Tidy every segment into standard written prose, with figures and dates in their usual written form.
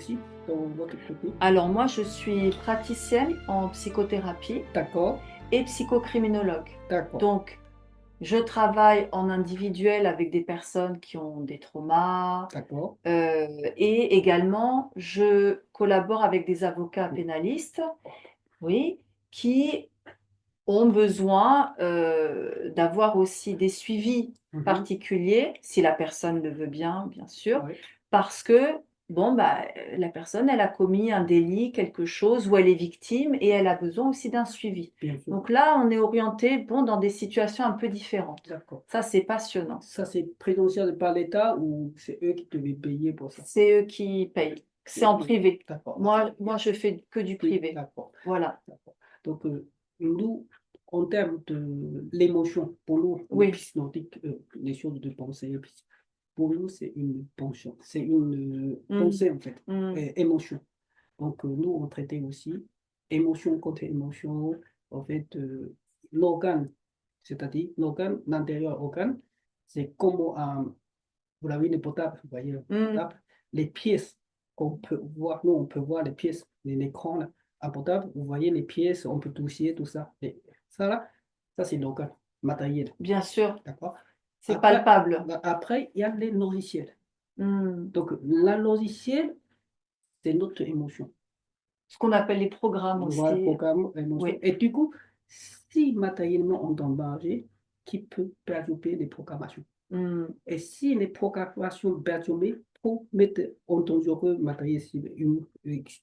aussi dans votre côté? Alors moi, je suis praticienne en psychothérapie D'accord, et psychocriminologue. d'accord. Donc, je travaille en individuel avec des personnes qui ont des traumas, D'accord. et également je collabore avec des avocats Mmh. pénalistes, oui, qui ont besoin, d'avoir aussi des suivis Mmh mh. particuliers, si la personne le veut bien, bien sûr, Ouais, parce que, bon, bah, la personne, elle a commis un délit, quelque chose, ou elle est victime et elle a besoin aussi d'un suivi. bien sûr. Donc là, on est orienté, bon, dans des situations un peu différentes. D'accord. Ça, c'est passionnant. Ça, c'est pris en charge par l'État ou c'est eux qui devaient payer pour ça? C'est eux qui payent. C'est C'est en eux. privé. D'accord. Moi, je fais que du Oui, privé. d'accord, Voilà. d'accord. Donc, nous, en termes de l'émotion, pour nous, les Oui. psychanautiques, les choses de pensée, pour nous, c'est une pension, c'est une Mmh. pensée, en fait, Mmh. émotion. Donc, nous, on traitait aussi émotion contre émotion, en fait, l'organe, c'est-à-dire l'organe, l'intérieur organe, c'est comment, vous l'avez le potable, vous voyez le Mmh. potable, les pièces qu'on peut voir, nous, on peut voir les pièces, l'écran, là, un potable, vous voyez les pièces, on peut toucher, tout ça. Et ça, là, ça, c'est l'organe matériel, Bien sûr, d'accord? c'est Après, palpable. après, il y a les logiciels. Mmh. Donc, la logiciel, c'est notre émotion. Ce qu'on appelle les programmes Voilà, aussi. programme, émotion. Oui. Et du coup, si matériellement on est engagé, qui peut perturber les programmations? Mmh. Et si les programmations perturbées pour mettre en danger matériel cible,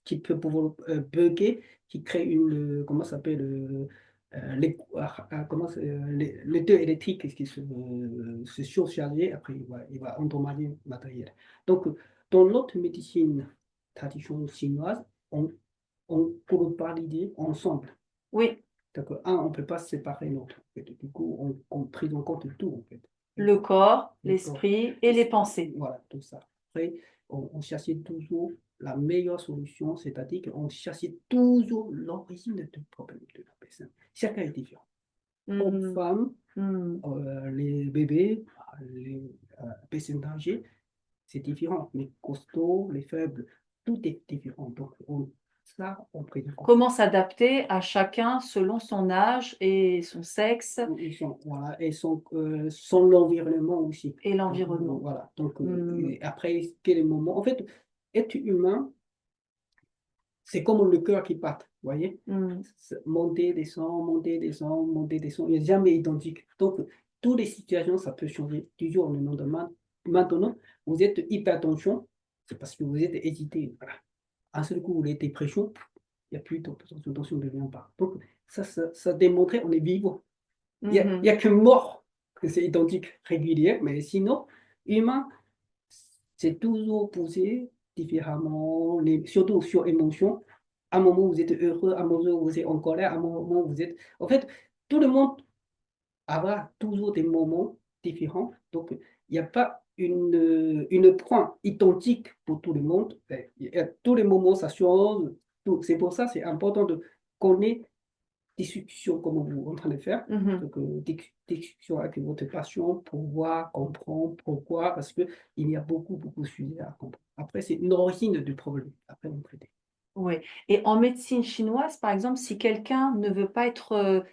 qui peut pouvoir bugger, qui crée une, comment ça s'appelle, comment les deux électriques qui se surcharger, après il va endommager le matériel. Donc, dans notre médecine traditionnelle chinoise, on, on peut pas l'idée ensemble. Oui, Donc, un, on ne peut pas séparer l'autre. En fait. Du coup, on prise en compte tout, en fait. le corps, D'accord. l'esprit et les pensées. Voilà, tout ça. Après, on cherchait toujours la meilleure solution, c'est-à-dire qu'on cherchait toujours l'origine du problème de la personne. Chacun est différent. Hommes, Mmh. femmes, Mmh. les bébés, les personnes âgées, c'est différent. Les costauds, les faibles, tout est différent. Donc, ça, on prenait en compte. Comment s'adapter à chacun selon son âge et son sexe Ils sont, voilà, et son environnement aussi. et Donc, l'environnement. voilà. Donc, Mmh. et après, quel est le moment? En fait, être humain, c'est comme le cœur qui bat, vous voyez? Mmh. Monter, descendre, monter, descendre, monter, descendre. Il n'est jamais identique. Donc, toutes les situations, ça peut changer du jour au lendemain. Maintenant, vous êtes hypertension, c'est parce que vous êtes hésité. Voilà. Un seul coup, vous avez dépression, il n'y a plus de tension, tension ne vient pas. Donc, ça démontrait on est vivant. Mmh Il mh. y a que mort que c'est identique, régulier, mais sinon, humain, c'est toujours poussé différemment, surtout sur émotion. À un moment, vous êtes heureux, à un moment, vous êtes en colère, à un moment, vous êtes. En fait, tout le monde aura toujours des moments différents. Donc, il n'y a pas une point identique pour tout le monde. Tous les moments, ça change. C'est pour ça c'est important de connaître discussion comme vous êtes en train de faire, Mmh. donc discussion avec votre patient pour voir, comprendre pourquoi, parce qu'il y a beaucoup, beaucoup de sujets à comprendre. Après, c'est l'origine du problème. Après, on traite. Oui, et en médecine chinoise, par exemple, si quelqu'un ne veut pas être,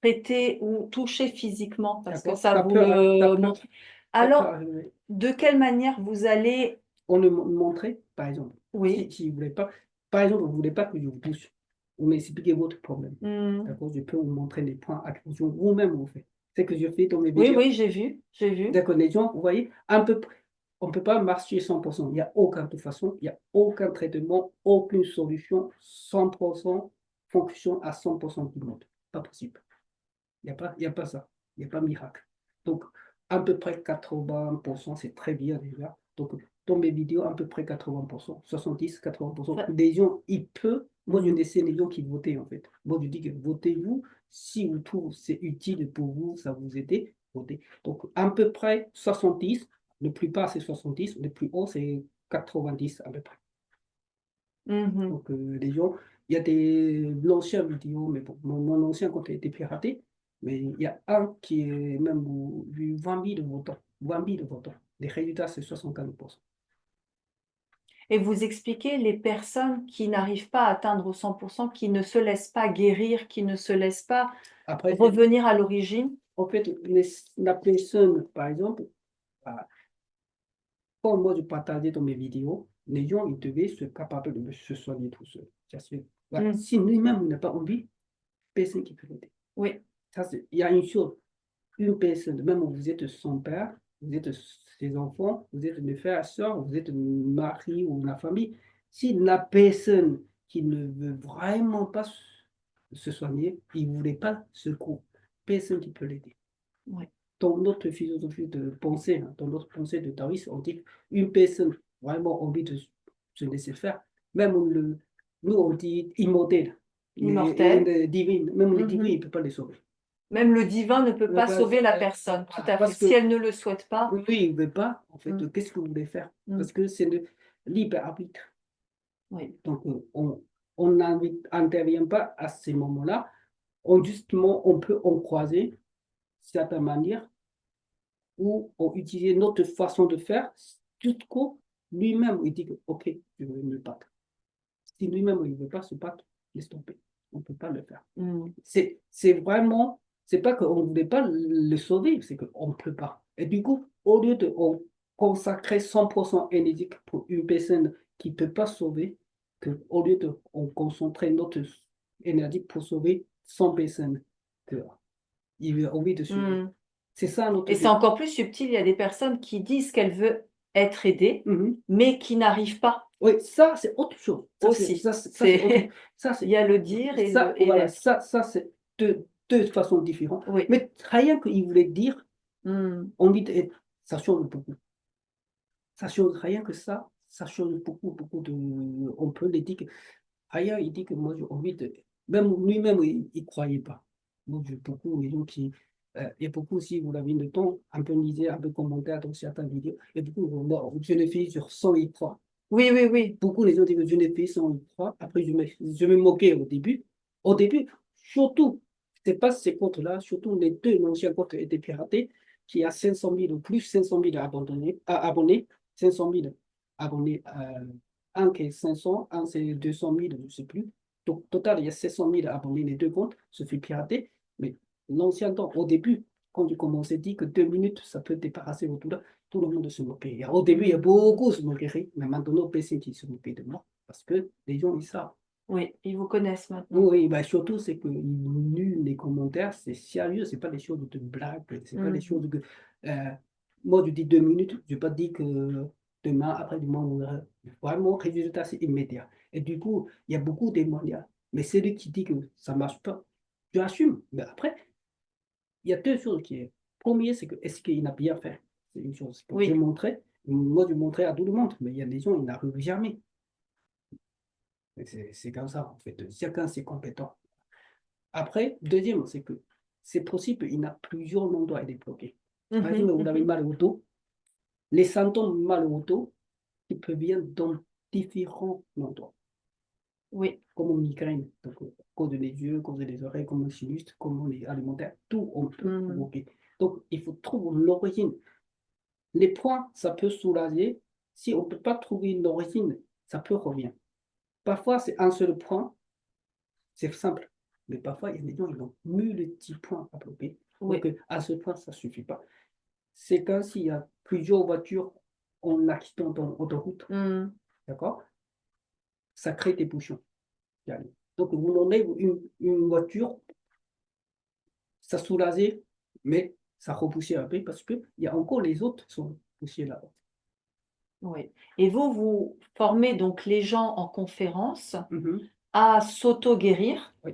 traité ou touché physiquement parce que D'accord? ça vous le montre, Ça peut alors arriver. de quelle manière vous allez On le montrer, par exemple, oui, si vous voulez pas, par exemple, vous ne voulez pas que je vous touche, vous m'expliquez votre problème. mmh. D'accord? Je peux vous montrer les points d'action vous-même, vous faites. C'est ce que je fais dans mes Oui, vidéos. oui, j'ai vu, j'ai vu. D'accord, les gens, vous voyez, un peu, on ne peut pas marcher 100%. Il n'y a aucune de toute façon, il n'y a aucun traitement, aucune solution 100% fonction à 100% du monde. Pas possible. Il y a pas ça. Il n'y a pas miracle. Donc, à peu près 80%, c'est très bien déjà. Donc, dans mes vidéos, à peu près 80%, 70-80%, Enfin, des gens, ils peuvent. Moi, je mmh. laisse les gens qui votent en fait. Moi, je dis que votez-vous. Si vous trouvez que c'est utile pour vous, ça vous aide, votez. Donc, à peu près 70, le plus bas c'est 70, le plus haut c'est 90 à peu près. Mmh. Donc, les gens, il y a des l'ancien vidéo, mais bon, mon ancien compte a été piraté, mais il y a un qui est même vu 20 000 votants. 20 000 votants. Les résultats, c'est 75%. Et vous expliquez les personnes qui n'arrivent pas à atteindre au 100%, qui ne se laissent pas guérir, qui ne se laissent pas Après, revenir à l'origine. en fait, la personne, par exemple, ah, quand moi je partageais dans mes vidéos, les gens, ils devaient se capables de se soigner tout seuls. Mm. Si lui-même n'a pas envie, personne qui peut l'aider. Oui, Il y a une chose, une personne, même où vous êtes son père, vous êtes ses enfants, vous êtes le frère, soeur, vous êtes le mari ou la famille, si la personne qui ne veut vraiment pas se soigner, il ne voulait pas secours, personne qui peut l'aider. oui. Dans notre philosophie de pensée, hein, dans notre pensée de taoïsme, on dit qu'une personne vraiment envie de se laisser faire, même nous on dit immortel, Immortel. divine, même les divins, Mhm. ils ne peuvent pas les sauver. Même le divin ne peut pas sauver la personne, tout Voilà, à fait. parce Si que elle ne le souhaite pas. oui, il ne veut pas, en fait, Mm. qu'est-ce que vous voulez faire? Mm. Parce que c'est le libre arbitre. Oui. Donc, on n'intervient pas à ces moments-là. Justement, on peut en croiser certaines manières où on utilise notre façon de faire jusqu'au lui-même, il dit que, OK, je veux me battre. Si lui-même, il ne veut pas se battre, laisse tomber. On ne peut pas le faire. Mm. C'est vraiment, c'est pas qu'on ne voulait pas le sauver, c'est qu'on ne peut pas. Et du coup, au lieu de on consacrer 100% énergie pour une personne qui ne peut pas sauver, au lieu de on concentrer notre énergie pour sauver 100 personnes, que, il a envie de suivre. Mm. C'est ça notre Et c'est but. encore plus subtil, il y a des personnes qui disent qu'elles veulent être aidées, Mhm. mais qui n'arrivent pas Oui, ça, c'est autre chose. aussi. Ça, c'est autre. C'est, Ça, il c'est y a le dire et ça, et voilà, l'être. ça, c'est deux façons différentes. Oui. Mais rien qu'il voulait dire, Mm. envie d'être, ça change beaucoup. Ça change rien que ça change beaucoup, beaucoup de. On peut le dire que rien, il dit que moi j'ai envie de. Même lui-même, il croyait pas. Donc, j'ai beaucoup les gens qui. Il y a beaucoup aussi, vous l'avez le temps, un peu lisé, un peu commentaire dans certaines vidéos. Et beaucoup, moi, je ne fais sur 100, il croit. Oui, oui, oui. Beaucoup les gens disent que je n'ai fait sans y croire. Après, je me moquais au début. Au début, surtout, c'est pas ces comptes-là, surtout les deux anciens comptes étaient piratés, qui a 500 000 ou plus, 500 000 abonnés, 500 000 abonnés, un qui est 500, un c'est 200 000, je ne sais plus. Donc, total, il y a 700 000 abonnés, les deux comptes se fait pirater. Mais l'ancien temps, au début, quand j'ai commencé, dit que 2 minutes, ça peut débarrasser tout le monde se moquait. Au début, il y a beaucoup se moquerie, mais maintenant, personne qui se moquait de moi parce que les gens, ils savent. Oui, ils vous connaissent maintenant. Oui, bah, surtout, c'est que les commentaires, c'est sérieux, c'est pas des choses de blague, c'est pas des choses Mhm. que. euh, Moi, je dis 2 minutes, je n'ai pas dit que demain, après-demain, on aura vraiment, le résultat, c'est immédiat. Et du coup, il y a beaucoup de témoignages. Mais celui qui dit que ça ne marche pas, je assume. Mais après, il y a deux choses qui est. Premier, c'est que est-ce qu'il a bien fait? C'est une chose. Je Oui. montrais, moi je montrais à tout le monde, mais il y a des gens, ils n'arrivent jamais. C'est comme ça, en fait. Chacun ses compétences. Après, deuxième, c'est que c'est possible, il y a plusieurs endroits à débloquer. Par exemple, Mhm, vous avez mhm. mal au dos. Les symptômes mal au dos, ils peuvent venir dans différents endroits, Oui. comme une migraine, donc, cause des yeux, cause des oreilles, comme le sinus, comme les alimentaires, tout on peut Mhm. provoquer. Donc, il faut trouver l'origine. Les points, ça peut soulager. Si on ne peut pas trouver une origine, ça peut revenir. Parfois, c'est un seul point, c'est simple. Mais parfois, il y a des gens qui ont multi-points à bloquer. Donc, Oui. à ce point, ça ne suffit pas. C'est comme s'il y a plusieurs voitures en accident dans l'autoroute. Mhm. D'accord? Ça crée des bouchons. Donc, vous enlevez une voiture, ça soulageait, mais ça repoussait un peu parce qu'il y a encore les autres qui sont poussés là-bas. Oui. Et vous, vous formez donc les gens en conférence Mhm. à s'auto-guérir. Oui.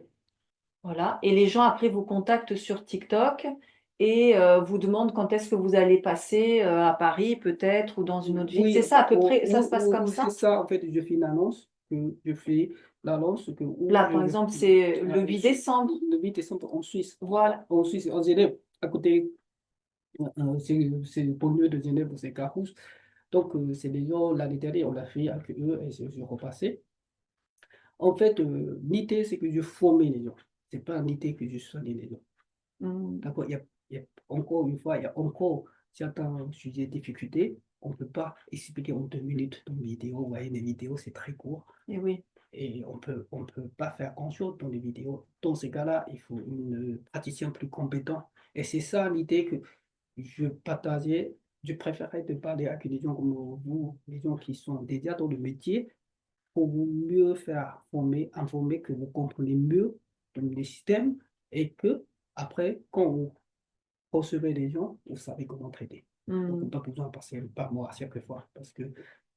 Voilà. Et les gens après vous contactent sur TikTok et vous demandent quand est-ce que vous allez passer à Paris peut-être ou dans une autre ville. Oui, C'est ça à peu près, ça se passe comme c'est ça? ça. En fait, je fais une annonce. Je fais l'annonce que où Là, par exemple, c'est le 8 décembre. le 8 décembre en Suisse. Voilà. En Suisse, en Genève, à côté, c'est le banlieue de Genève, c'est Carous. Donc, c'est des gens, l'année dernière, on l'a fait avec eux et je repassé. En fait, l'idée, c'est que je forme les gens. C'est pas l'idée que je soigne les gens. Mhm. D'accord? Encore une fois, il y a encore certains sujets de difficulté. on ne peut pas expliquer en 2 minutes dans une vidéo. Vous voyez, les vidéos, c'est très court. Et oui. Et on peut pas faire grand-chose dans les vidéos. Dans ces cas-là, il faut une praticien plus compétent. Et c'est ça l'idée que je partageais. Je préférais de parler avec des gens comme vous, des gens qui sont déjà dans le métier, pour vous mieux faire former, informer, que vous comprenez mieux les systèmes et que après, quand vous recevez des gens, vous savez comment traiter. Donc, pas besoin de passer par moi à chaque fois parce que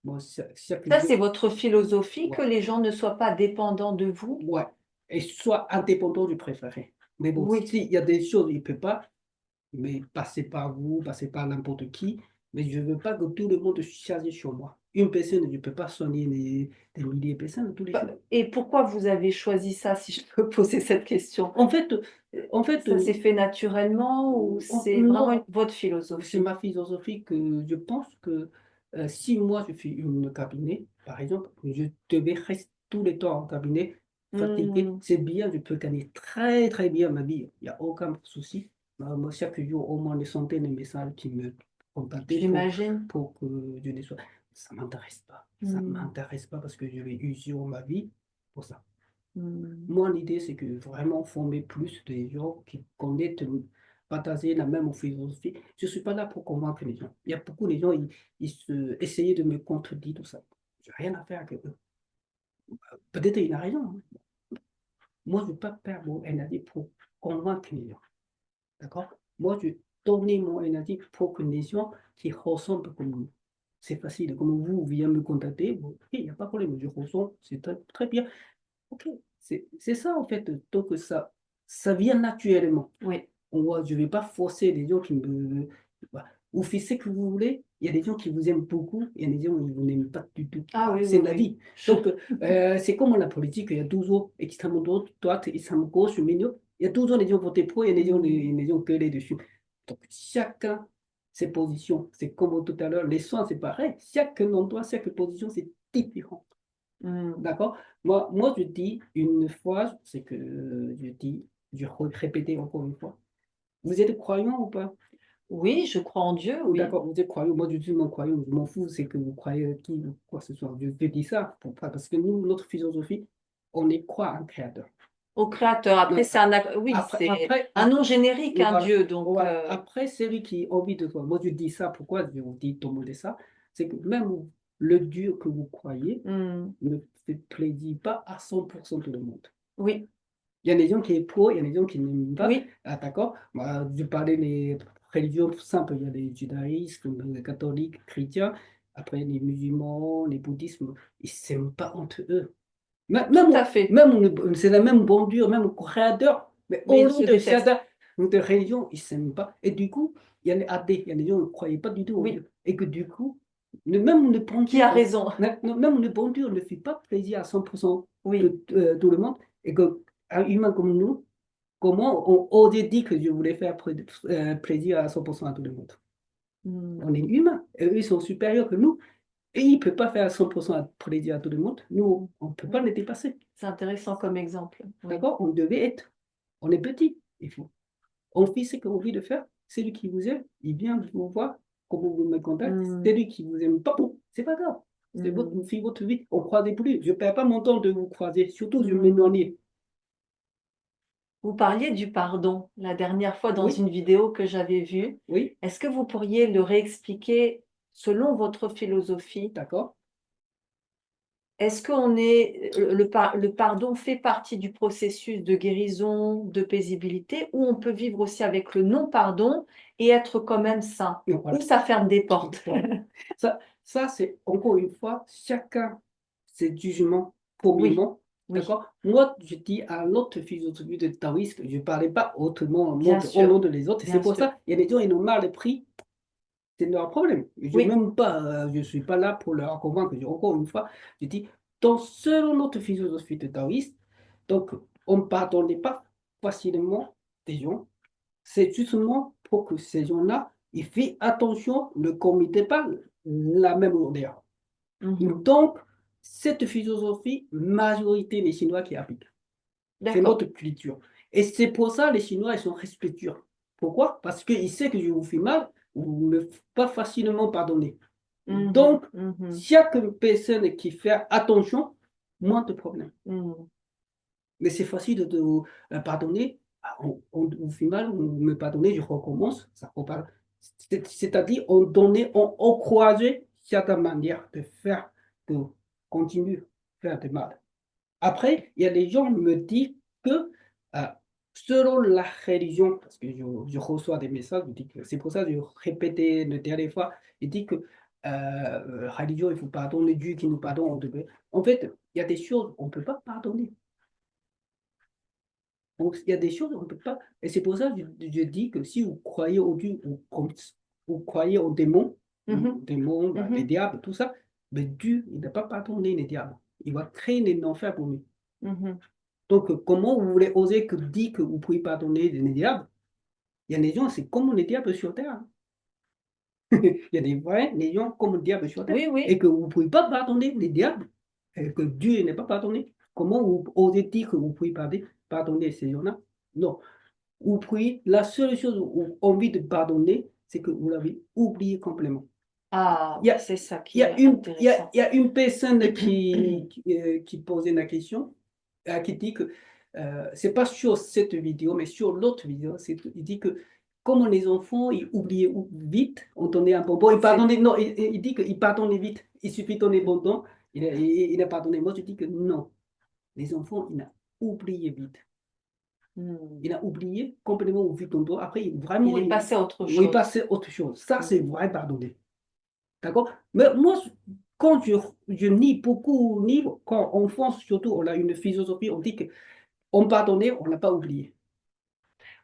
moi, chaque Ça, jour, c'est votre philosophie, que ouais, les gens ne soient pas dépendants de vous? ouais. Et soit indépendant du préféré. Mais bon, Oui. s'il y a des choses, il ne peut pas, mais passer par vous, passer par n'importe qui. Mais je ne veux pas que tout le monde se charge sur moi. Une personne, je ne peux pas soigner des milliers de personnes tous les jours. Et pourquoi vous avez choisi ça, si je peux poser cette question? En fait, en fait, Ça s'est fait naturellement ou c'est vraiment non, votre c'est philosophie? ma philosophie que je pense que si moi je suis une cabinet, par exemple, je devais rester tout le temps en cabinet, fatigué, Hmm, c'est bien, je peux gagner très très bien ma vie, il n'y a aucun souci. Moi, chaque jour, au moins des centaines de messages qui me contactent j'imagine. pour que je les sois. Ça ne m'intéresse pas. Ça ne Hmm, m'intéresse pas parce que je vais user ma vie pour ça. hmm. Moi, l'idée, c'est que vraiment former plus de gens qui connaissent, partager la même philosophie. Je ne suis pas là pour convaincre les gens. Il y a beaucoup de gens, essayaient de me contredire tout ça. Je n'ai rien à faire avec eux. Peut-être il a raison, hein. Moi, je ne veux pas perdre mon énergie pour convaincre les gens. D'accord? Moi, je donne mon énergie pour que les gens qui ressemblent comme nous. C'est facile. Comme vous venez me contacter, bon, ok, il n'y a pas de problème. Je ressens, c'est très, très bien. Ok, c'est ça en fait. Donc ça vient naturellement. Oui. Je ne vais pas forcer les gens qui me. Voilà. Vous faites ce que vous voulez. Il y a des gens qui vous aiment beaucoup, il y a des gens qui vous n'aiment pas du tout. Ah oui, C'est oui, la oui. vie. Donc c'est comme la politique, il y a toujours extrême droite, extrême gauche, milieu. Il y a toujours des gens votés pour, il y a Hmm, des gens gueulés dessus. Donc chacun ses positions. C'est comme tout à l'heure, les soins, c'est pareil. Chaque endroit, chaque position, c'est différent. hmm. D'accord? Moi, je dis une fois, c'est que je dis, je répéter encore une fois. Vous êtes croyant ou pas? Oui, je crois en Dieu, Ou oui. d'accord, vous êtes croyant. Moi, je suis non croyant. Je m'en fous, c'est que vous croyez qui ou quoi que ce soit. Je dis ça parce que nous, notre philosophie, on y croit en créateur. Au Créateur. Après, Non, c'est oui, Après, c'est après, un nom après, générique, un voilà, Dieu. Donc, voilà. Après, celui qui a envie de voir. Moi, je dis ça. Pourquoi je vous dis tout le monde ça? C'est que même le Dieu que vous croyez hmm, ne fait plaisir pas à 100% tout le monde. oui, Il y a des gens qui est pro, il y a des gens qui n'aiment pas. oui, Ah, d'accord? Je parlais des religions simples. Il y a les judaïsmes, les catholiques, chrétiens. Après, les musulmans, les bouddhismes, ils ne s'aiment pas entre eux. tout à fait. C'est la même bordure, même créateur. Mais Mais au ils nom se de détestent. certaines de religions, ils ne s'aiment pas. Et du coup, il y a les athées, il y a des gens qui ne croyaient pas du tout en Oui, Dieu. Et que du coup, même le bon qui Dieu, a raison? même le bon Dieu ne fait pas plaisir à 100% Oui. de tout le monde. Et qu'un humain comme nous, comment on osait dire que je voulais faire plaisir à 100% à tout le monde? Hmm, On est humain. Et eux, ils sont supérieurs que nous. Et ils ne peuvent pas faire 100% plaisir à tout le monde. Nous, on ne peut pas hmm. les dépasser. C'est intéressant comme exemple. Oui. D'accord? On devait être. On est petit. Il faut. On fait ce qu'on a envie de faire. Celui qui vous aime, il vient vous voir, comment vous me contactez. Hmm, Celui qui vous aime pas, bon, c'est pas grave. C'est hmm, votre vie. On ne croise plus. Je ne perds pas mon temps de vous croiser. Surtout, je hmm. m'éloigne. Vous parliez du pardon la dernière fois dans Oui, une vidéo que j'avais vue. oui, Est-ce que vous pourriez le réexpliquer selon votre philosophie? d'accord. Est-ce que le pardon fait partie du processus de guérison, de paisibilité, ou on peut vivre aussi avec le non-pardon et être quand même sain, Donc, ou voilà. ça ferme des portes? Voilà. Ça c'est encore une fois, chacun ses jugements, Oui, premièrement. oui, D'accord? Moi, je dis à l'autre philosophie de taoïste, je ne parlais pas autrement bien au nom sûr, de les autres. Et c'est bien pour sûr. ça, il y a des gens, ils ont mal pris. C'est leur problème. Oui, Je ne suis pas là pour leur convaincre. Encore une fois, je dis, donc, selon notre philosophie de taoïste, donc, on ne pardonnait pas facilement des gens. C'est justement pour que ces gens-là, ils fassent attention, ne commettez pas la même erreur. mhm. Donc, cette philosophie, majorité des Chinois qui appliquent. C'est D'accord. notre culture. Et c'est pour ça les Chinois, ils sont respectueux. Pourquoi? Parce qu'ils savent que je vous fais mal, vous ne me faites pas facilement pardonner. Mhm, Donc, mhm, chaque personne qui fait attention, moins de problèmes. mhm. Mais c'est facile de pardonner. Ah, au final, on me pardonner, je recommence. Ça repart. C'est-à-dire, on croisait certaines manières de faire, de continuer à faire du mal. Après, il y a des gens qui me disent que euh, selon la religion, parce que je reçois des messages, je dis que c'est pour ça que je répétais la dernière fois, il dit que religion, il faut pardonner Dieu qui nous pardonne. En fait, il y a des choses on ne peut pas pardonner. Donc, il y a des choses on ne peut pas. Et c'est pour ça que je dis que si vous croyez au Dieu, ou vous croyez aux Mhm, démons, les mhm, diables, tout ça, mais Dieu, il n'a pas pardonné les diables. Il va créer les enfers pour nous. mhm. Donc, comment vous voulez oser dire que vous pouvez pardonner les diables? Il y a des gens, c'est comme les diables sur terre. Hein. Il y a des vrais les gens comme les diables sur terre. Oui, Et oui. que vous ne pouvez pas pardonner les diables. Et que Dieu n'est pas pardonné. Comment vous osez dire que vous pouvez pardonner ces gens-là? Non. Vous pouvez, la seule chose où vous avez envie de pardonner, c'est que vous l'avez oublié complètement. Ah Il y oui, a, c'est ça il y qui a est une, intéressant. il y a une personne qui posait la question, qui dit que, c'est pas sur cette vidéo, mais sur l'autre vidéo, il dit que comme les enfants, ils oubliaient vite, on donnait un bonbon, ils C'est pardonnaient, non, il dit qu'ils pardonnaient vite, il suffit de donner bonbon, il a pardonné. Moi, je dis que non, les enfants, ils ont oublié vite. hmm. Il a oublié complètement au vide ton dos. Après, Il vraiment, est passé à autre il chose. passait autre chose. Ça, c'est Hmm. vrai pardonner. D'accord? Mais moi, quand je lis beaucoup de livres, quand en France, surtout, on a une philosophie, on dit qu'on pardonnait, on n'a pas oublié.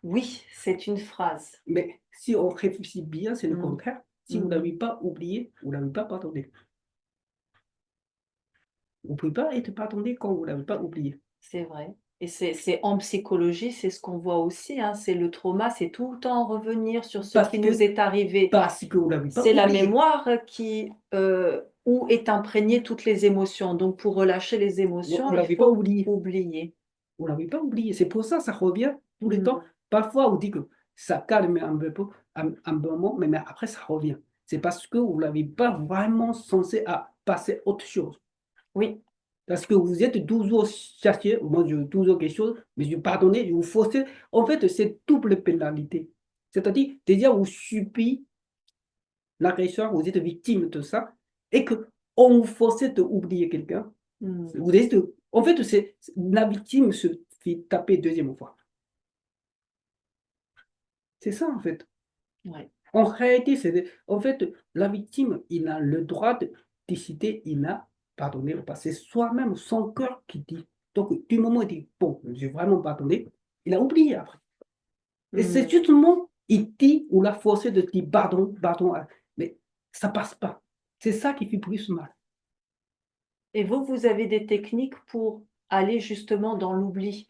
Oui, c'est une phrase. Mais si on réfléchit bien, c'est le Hmm, contraire. Si vous mhm. n'avez pas oublié, vous n'avez pas pardonné. Vous ne pouvez pas être pardonné quand vous n'avez pas oublié. C'est vrai. Et c'est en psychologie, c'est ce qu'on voit aussi, hein, c'est le trauma, c'est tout le temps revenir sur ce Parce qui nous que, est arrivé. parce que vous n'avez pas C'est la oublié. mémoire qui, où est imprégnée toutes les émotions. Donc pour relâcher les Vous émotions, ne il l'avez pas faut oublié. oublier. Vous l'avez pas oublié. C'est pour ça que ça revient tout le temps. Hmm. Parfois, on dit que ça calme un bon moment, mais après, ça revient. C'est parce que vous n'avez pas vraiment censé à passer autre chose. Oui, Parce que vous êtes toujours cherché, moi, je toujours quelque chose, mais je pardonnez, je vous forcez. En fait, c'est double pénalité. C'est-à-dire, déjà, vous subissez l'agression, vous êtes victime de ça, et que on vous force d'oublier quelqu'un. hmm. Vous êtes, en fait, la victime se fait taper deuxième fois. C'est ça, en fait. Ouais. En réalité, en fait, la victime, il a le droit de décider, il a pardonné ou pas. C'est soi-même, son cœur qui dit. Donc, du moment où il dit, bon, j'ai vraiment pardonné, il a oublié après. Et c'est Hmm. justement, il dit, ou l'a forcé de dire pardon, pardon, mais ça passe pas. C'est ça qui fait plus mal. Et vous, vous avez des techniques pour aller justement dans l'oubli,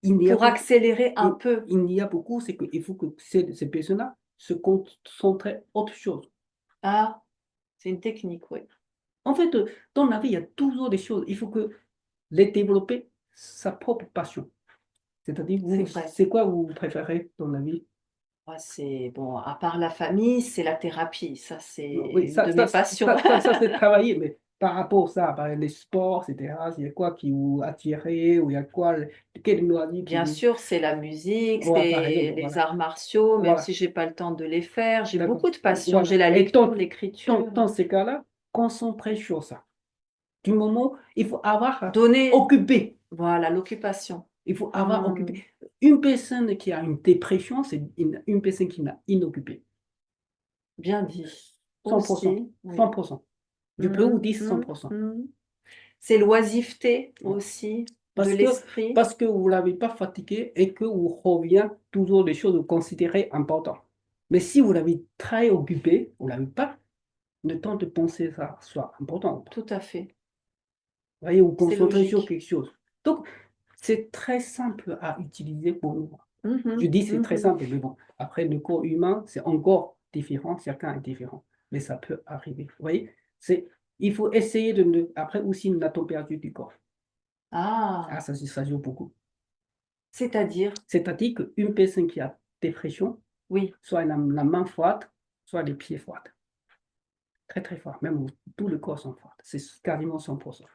Il y a pour beaucoup, accélérer un il, peu. il y a beaucoup, c'est qu'il faut que ces personnes-là se concentrent autre chose. Ah, c'est une technique, oui. En fait, dans la vie, il y a toujours des choses. Il faut que les développer sa propre passion. C'est-à-dire, C'est vous, vrai. c'est quoi vous préférez dans la vie? Moi, c'est bon, à part la famille, c'est la thérapie. Ça, c'est Non, oui, une de mes passions. ça c'est travailler, mais par rapport à ça, par exemple, les sports, etc., il y a quoi qui vous attirait, ou il y a quoi, quel loisir qui Bien vous. sûr, c'est la musique, Voilà, par exemple, c'est les voilà. arts martiaux, même Voilà, si j'ai pas le temps de les faire. J'ai d'accord. beaucoup de passions. Voilà. J'ai la Et lecture, dans, l'écriture. dans ces cas-là, concentrez sur ça. Du moment, il faut avoir Donner, occupé. voilà, l'occupation. Il faut avoir occupé. Hmm, Une personne qui a une dépression, c'est une personne qui n'a inoccupé. bien dit. 100%. Aussi, oui. 100%. Je peux vous Hmm, dire hmm, 100%. hmm. C'est l'oisiveté Ouais. aussi de Parce que, l'esprit. parce que vous ne l'avez pas fatigué et que vous revient toujours des choses que vous considérez importantes. Mais si vous l'avez très occupé, vous n'avez pas le temps de penser ça soit important. Tout à fait. Vous voyez, vous C'est concentrez sur logique. quelque chose. Donc, c'est très simple à utiliser pour nous. Je Mhm, dis c'est très mhm. simple, mais bon, après le corps humain, c'est encore différent, chacun est différent, mais ça peut arriver. Vous voyez, il faut essayer de ne, après aussi la température du corps. Ah, Ah, ça joue beaucoup. c'est-à-dire, C'est-à-dire qu'une personne qui a dépression, oui. soit elle a la main froide, soit les pieds froids. très très fort. Même tout le corps sont forts. C'est quasiment 100%. Ça,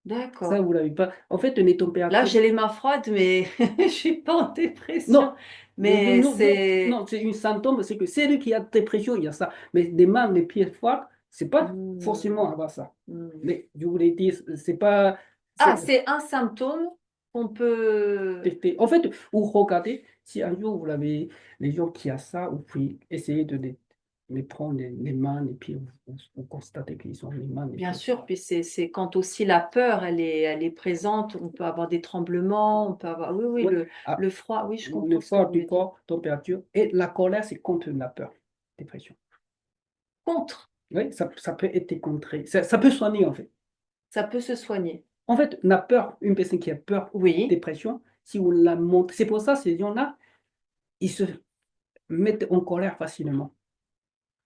D'accord. vous l'avez pas. En fait, les Là, températures. j'ai les mains froides, mais je suis pas en dépression. Non, Mais c'est... non, c'est une symptôme, c'est que celui qui a dépression, il y a ça. Mais des mains, des pieds forts, c'est pas forcément Hmm, avoir ça. hmm. Mais je voulais dire, c'est pas. Ah, c'est- c'est un symptôme qu'on peut... En fait, vous regardez, si un jour vous avez les gens qui ont ça, vous pouvez essayer de les prendre les mains, les pieds, vous constatez qu'ils ont les mains, les Bien pieds sûr, forts. puis c'est quand aussi la peur, elle est présente, on peut avoir des tremblements, on peut avoir... Oui, oui, Ouais. Ah, le froid, oui, je le comprends ce que fort vous du voulez dire. corps, température, et la colère, c'est contre la peur, dépression. Contre, Oui, ça peut être contré. Ça peut soigner, en fait. ça peut se soigner. En fait, on a peur, une personne qui a peur, Oui. dépression, si on la montre, c'est pour ça, ces gens-là, ils se mettent en colère facilement.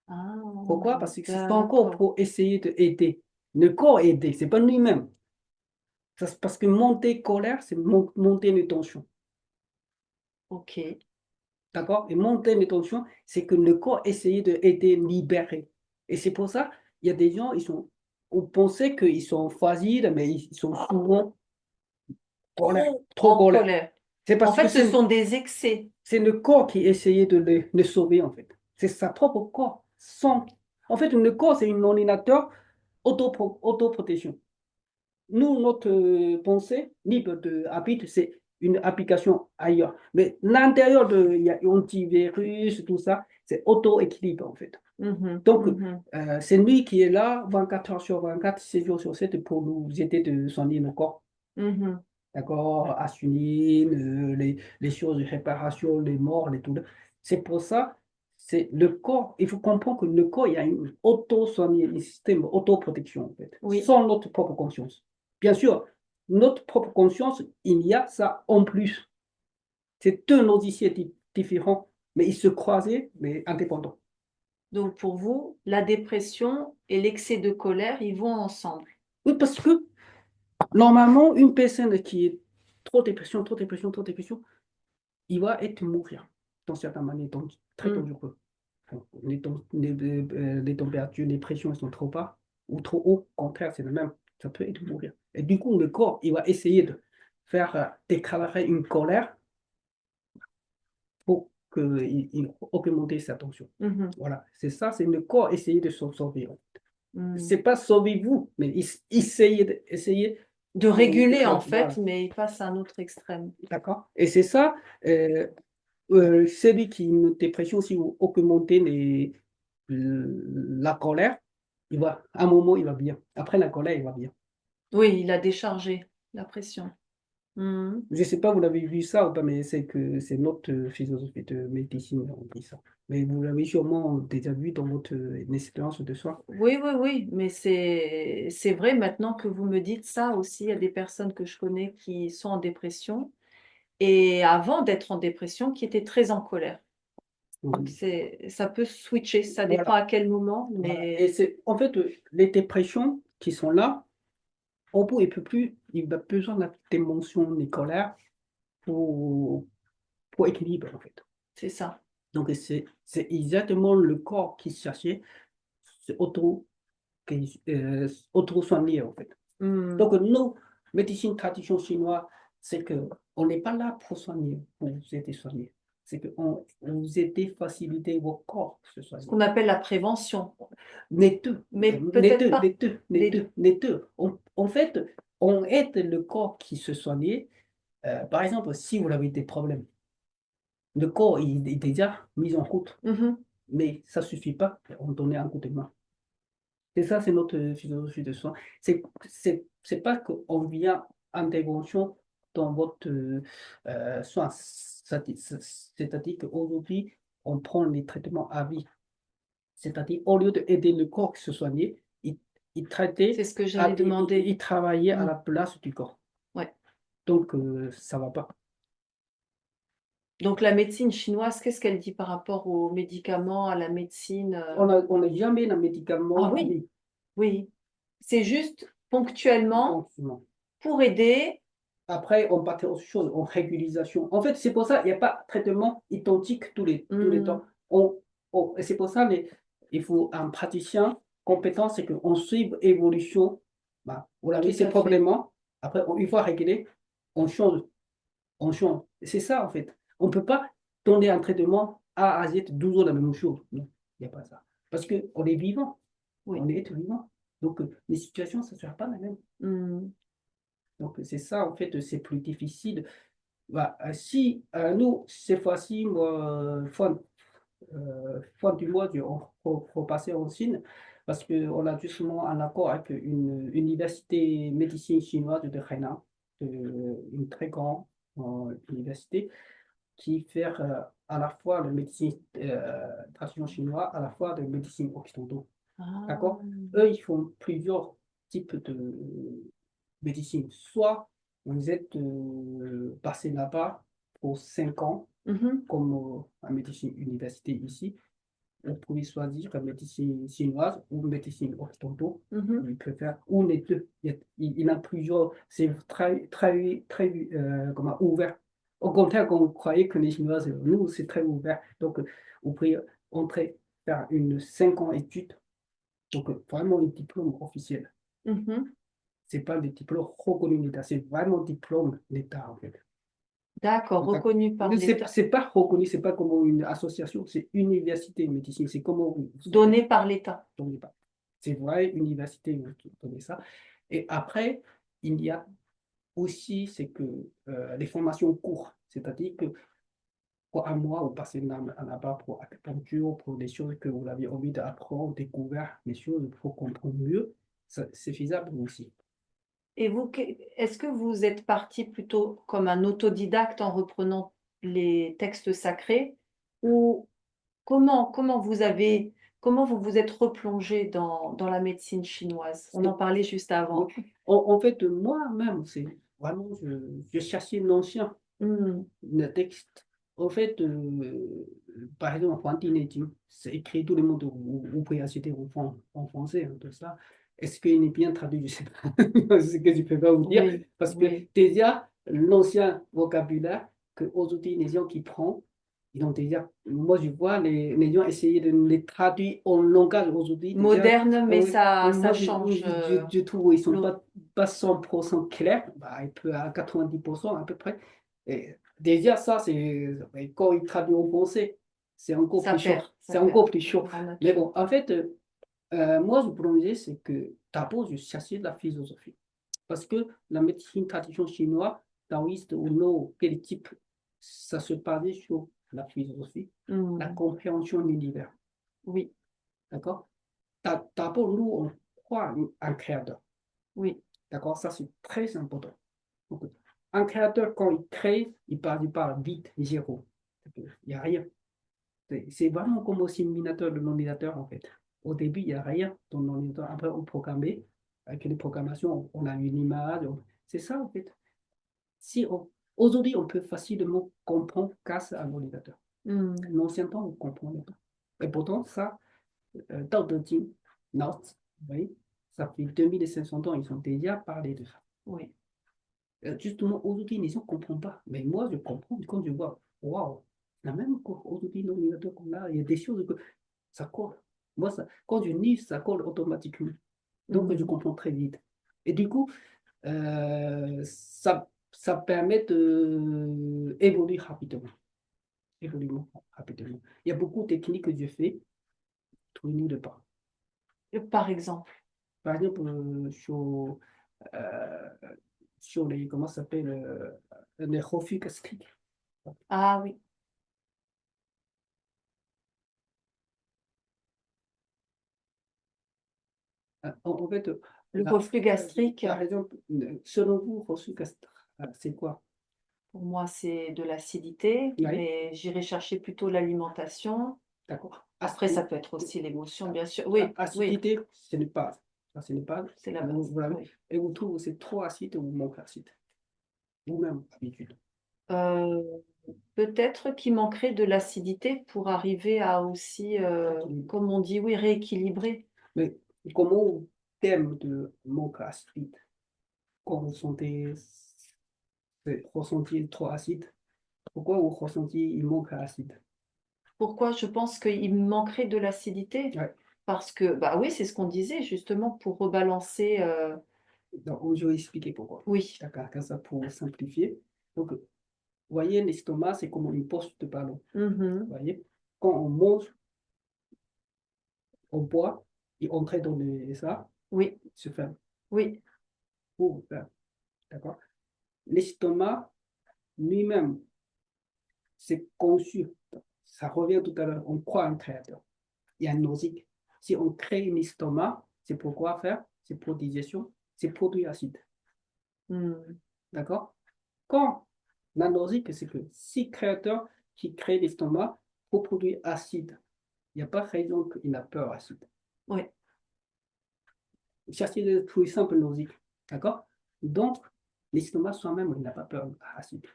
Ah, Pourquoi? Parce que c'est encore d'accord. pour essayer d'aider. Le corps aider, c'est pas lui-même. Parce que monter colère, c'est monter une tension. Ok. D'accord? Et monter une tension, c'est que le corps essaye d'aider, libérer. Et c'est pour ça, il y a des gens, on pensait qu'ils sont fragiles, mais ils sont souvent colère, trop En colère. colère. C'est En parce que fait, ce sont des excès. c'est le corps qui essayait de les sauver, en fait. C'est sa propre corps. En fait, le corps, c'est un ordinateur autoprotection. Nous, notre pensée libre de habite, c'est une application ailleurs. Mais l'intérieur il y a antivirus, tout ça, c'est auto-équilibre, en fait. Mhm, Donc, mhm, c'est lui qui est là 24 heures sur 24, 7 jours sur 7 pour nous aider de soigner le corps. mhm. D'accord, insuline, les choses de réparation, les morts, les tout. C'est pour ça, c'est le corps. Il faut comprendre que le corps, il y a une auto-soigne, un système autoprotection, en fait, Oui, sans notre propre conscience. Bien sûr, notre propre conscience, il y a ça en plus. C'est deux logiciels différents, mais ils se croisaient, mais indépendants. donc pour vous, la dépression et l'excès de colère, ils vont ensemble. Oui, parce que normalement, une personne qui est trop dépression, trop dépression, trop dépression, il va être mourir dans certaines manières, donc très Mm. dangereux. Enfin, les températures, les pressions elles sont trop bas ou trop haut, au contraire, c'est le même. Ça peut être mourir. Et du coup, le corps, il va essayer de faire déclarer une colère pour il augmente sa tension. Mhm, Voilà, c'est ça, c'est le corps essayer de se sauver. mm. C'est pas sauvez-vous, mais essayer De de réguler en faire. fait, Voilà, mais il passe à un autre extrême. d'accord? Et c'est ça, celui qui a une dépression, si vous augmentez la colère, à un moment, il va bien. Après la colère, il va bien. Oui, il a déchargé la pression. Mm. Je ne sais pas, vous l'avez vu ça ou pas, mais c'est notre philosophie de médecine, on dit ça. Mais vous l'avez sûrement déjà vu dans votre expérience de soin. Oui, oui, oui, mais c'est vrai maintenant que vous me dites ça aussi, il y a des personnes que je connais qui sont en dépression et avant d'être en dépression, qui étaient très en colère. Donc ça peut switcher, ça dépend Voilà, à quel moment, voilà. Et mais c'est en fait les dépressions qui sont là, au bout, il peut plus, il a besoin d'émotions, des colères pour, pour équilibrer, en fait. c'est ça. Donc, c'est exactement le corps qui cherchait, c'est auto-soigner, en fait. Mm. Donc, nous, médecine tradition chinoise, c'est que on n'est pas là pour soigner, pour vous aider à soigner. C'est qu'on vous aide à faciliter votre corps se Ce soigner. qu'on appelle la prévention, Les deux, mais peut-être pas les deux. les deux. En fait, on aide le corps qui se soigne. Par exemple, si vous avez des problèmes, le corps il est déjà mis en route, Mhm. mais ça ne suffit pas. On donne un coup de main. Et ça, c'est notre philosophie de soin. C'est pas qu'on vient intervention dans votre soin. C'est-à-dire qu'aujourd'hui, on prend les traitements à vie. C'est-à-dire, au lieu d'aider le corps à se soigner, il traitait, C'est ce que j'allais demander. il travaillait à Mm. la place du corps. Ouais. Donc, ça va pas. Donc la médecine chinoise, qu'est-ce qu'elle dit par rapport aux médicaments, à la médecine On n'a jamais un Ah médicament à oui, vie. oui. C'est juste ponctuellement Donc, non. pour aider. Après, on partait autre chose, en régulisation. En fait, c'est pour ça qu'il n'y a pas de traitement identique tous les temps. Hmm, Et c'est pour ça il faut un praticien compétence, c'est qu'on suit l'évolution. Bah, vous l'avez, Tout ces à fait. problèmes, après, une fois réglé, on change, on change. C'est ça, en fait. On ne peut pas donner un traitement A à Z, 12 ans la même chose. Non, il n'y a pas ça. Parce qu'on est vivant, Oui. on est être vivant. Donc, les situations, ça ne sera pas la même. Hmm. Donc, c'est ça, en fait, c'est plus difficile. Bah, si nous, cette fois-ci, moi, fin du mois, faut passer en Chine parce qu'on a justement un accord avec une université médecine chinoise de Hainan, une très grande université qui fait à la fois de médecine traditionnelle chinoise, à la fois de médecine occidentale. Ah. D'accord? Eux, ils font plusieurs types de médecine. Soit vous êtes passé là-bas pour 5 ans, Mhm. comme en médecine université ici, vous pouvez choisir la médecine chinoise ou médecine occidentale. Mhm. Il préfère, ou les deux. Il y en a plusieurs. C'est très, très, très comment, ouvert. Au contraire, quand vous croyez que les Chinois, nous, c'est très ouvert. Donc, vous pouvez entrer, faire une 5 ans études. Donc, vraiment un diplôme officiel. Mhm. C'est pas des diplômes reconnus d'État, c'est vraiment diplôme d'État, en fait. D'accord, reconnu par l'État, C'est pas reconnu, c'est pas comme une association, c'est université de médecine. C'est comment vous savez. donné par l'État. Donc, c'est vrai, université, vous donnez ça. Et après, il y a aussi, c'est que les formations courtes, c'est-à-dire que pour un mois, vous passez là-bas pour acupuncture, pour des choses que vous avez envie d'apprendre, découvrir, des choses pour comprendre mieux, c'est faisable aussi. Et vous, est-ce que vous êtes parti plutôt comme un autodidacte en reprenant les textes sacrés ou comment vous vous êtes replongé dans la médecine chinoise? On en parlait juste avant. En fait, moi-même, c'est vraiment, je cherchais l'ancien. Hmm. Le texte, en fait, par exemple, Huang Jing, c'est écrit, tout le monde, vous pouvez acheter en français, hein, tout ça. Est-ce qu'il est bien traduit? Je sais pas. C'est ce que je peux pas vous dire. Oui, Parce que oui. déjà, l'ancien vocabulaire que aujourd'hui les gens qui prennent, ils ont déjà, moi je vois les gens essayer de les traduire en langage aujourd'hui. Déjà, Moderne, mais oui, ça moi change je trouve qu'ils sont l'eau. pas 100% clairs, bah, il peut à 90% à peu près. Et déjà, ça, c'est quand il traduit en français, c'est encore plus chaud. Ça C'est perd encore plus chaud. en Mais nature. bon, en fait, moi, je prolongeais, c'est que d'abord, je cherchais la philosophie. Parce que la médecine traditionnelle chinoise, taoïste ou non, quel type, ça se basait sur la philosophie, la Hmm. compréhension de l'univers. Oui, D'accord? D'abord, nous, on croit en un créateur. oui. D'accord? Ça, c'est très important. Donc, un créateur, quand il crée, il part du par vide, zéro. Il n'y a rien. C'est vraiment comme au simulateur de l'ordinateur, en fait. Au début, il n'y a rien dans l'ordinateur. Après, on programme. Avec les programmations, on a une image. C'est ça, en fait. Si aujourd'hui, on peut facilement comprendre grâce à l'ordinateur. Hmm. L'ancien temps, on ne comprenait pas. Et pourtant, ça, Tao Te Ching, Lao Tzu, vous voyez, ça fait 2500 ans, ils ont déjà parlé de ça. Oui. Justement, aujourd'hui, les gens ne comprennent pas. Mais moi, je comprends quand je vois, waouh, la même aujourd'hui, dans l'ordinateur qu'on a, il y a des choses que ça colle. Moi, ça, quand je lis, ça colle automatiquement. Donc, je Hmm. comprends très vite. Et du coup, ça permet d'évoluer rapidement. Évoluer rapidement. Il y a beaucoup de techniques que je fais, tout de pas. Par exemple, Par exemple, euh, sur les, comment ça s'appelle, les reflux gastriques. ah oui, En fait, le reflux gastrique, par exemple, selon vous, reflux gastrique, c'est quoi? pour moi, c'est de l'acidité, Oui, mais j'irai chercher plutôt l'alimentation. d'accord. Après, ça peut être aussi l'émotion, bien sûr. Oui, oui, Acidité, ce n'est pas. Ça, ce n'est pas. c'est la Vous, base. vous l'avez. Oui. Et vous trouvez que c'est trop acide ou manque acide? Vous-même, d'habitude. Euh, Peut-être qu'il manquerait de l'acidité pour arriver à aussi, Équilibre. comme on dit, oui, rééquilibrer. Mais comment, au terme de manque acide, quand vous sentez, ressenti trop acide, pourquoi vous ressentez il manque acide? Pourquoi je pense qu'il me manquerait de l'acidité? Ouais. Parce que, bah oui, c'est ce qu'on disait justement pour rebalancer. Donc, je vais expliquer pourquoi. Oui. D'accord, comme ça pour simplifier. Donc, vous voyez, l'estomac, c'est comme une poche de ballon. Vous Mhm. voyez, quand on mange, on boit, et on traite dans ça, Oui, se ferme. oui. Pour faire. D'accord? L'estomac lui-même, c'est conçu. Ça revient tout à l'heure. On croit un créateur. Il y a une logique. Si on crée un estomac, c'est pour quoi faire? C'est pour digestion, c'est produit acide. Hmm. D'accord? Quand la logique, c'est que si créateur qui crée l'estomac pour produire acide, il n'y a pas raison qu'il a peur acide. Oui. Cherchez de plus simple logique. D'accord? Donc, l'estomac soi-même, il n'a pas peur acide.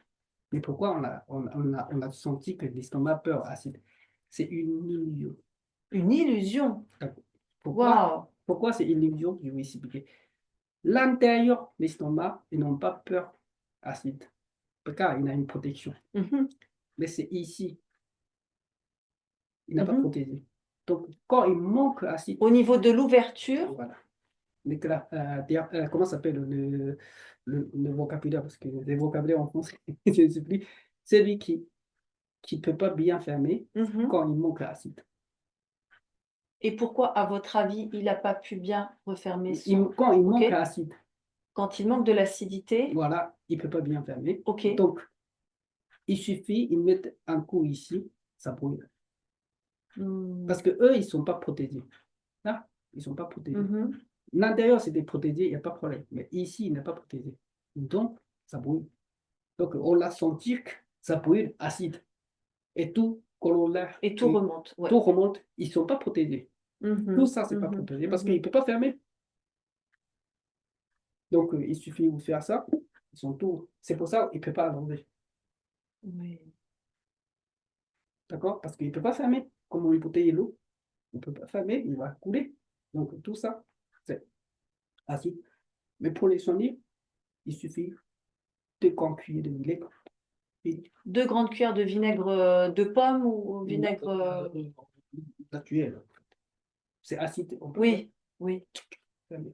Mais pourquoi on a senti que l'estomac a peur acide? C'est une illusion. Une illusion. D'accord. Pourquoi? Waouh. Pourquoi c'est une illusion? Je vais expliquer. L'intérieur de l'estomac, ils n'ont pas peur acide, car il a une protection. Mhm. Mais c'est ici, il n'a pas Mhm. protégé. Donc, quand il manque acide, Au niveau de l'ouverture, voilà. Comment s'appelle le vocabulaire? Parce que les vocabulaires en français, je ne sais plus. Celui qui ne peut pas bien fermer mhm. quand il manque acide. Et pourquoi, à votre avis, il n'a pas pu bien refermer son. Quand il OK? manque acide, Quand il manque de l'acidité, voilà, il ne peut pas bien fermer. OK. Donc, il suffit, ils mettent un coup ici, ça brûle. Hmm. Parce que eux, ils ne sont pas protégés. Là, ils ne sont pas protégés. Mhm. L'intérieur, c'était protégé, il n'y a pas de problème. Mais ici, il n'est pas protégé. Donc, ça brûle. Donc, on l'a senti que ça brûle acide. Et tout corollaire, Et tout et remonte. Ouais. tout remonte, ils ne sont pas protégés. Tout Mhm. ça, c'est pas Mhm. protégé parce qu'il ne Mhm. peut pas fermer. Donc, il suffit de faire ça. Ils sont tous. C'est pour ça qu'il ne peut pas allonger. Oui. D'accord? Parce qu'il ne peut pas fermer. Comme une bouteille d'eau, il ne peut pas fermer, il va couler. Donc, tout ça, c'est acide. Mais pour les soigner, il suffit de grandes cuillères de vinaigre. Et 2 grandes cuillères de vinaigre de pomme ou vinaigre. naturel. C'est acide, on peut pas Oui, oui. fermer.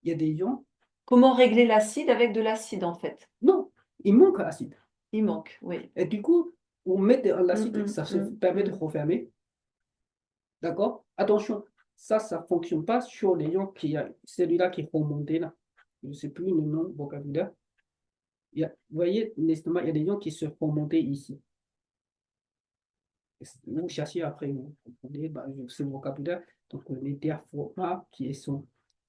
Il y a des gens, Comment régler l'acide avec de l'acide, en fait? non, il manque d'acide. Il manque, oui. Et du coup, on met de l'acide, Mm, ça se mm, permet de mm, refermer. D'accord? Attention, ça ne fonctionne pas sur les gens celui-là qui est remonté là. Je ne sais plus le nom vocabulaire. Vous voyez, l'estomac, il y a des gens qui se remontent ici. Vous cherchez après, vous comprenez, bah, ce vocabulaire. Donc, les diaphragmes qui sont.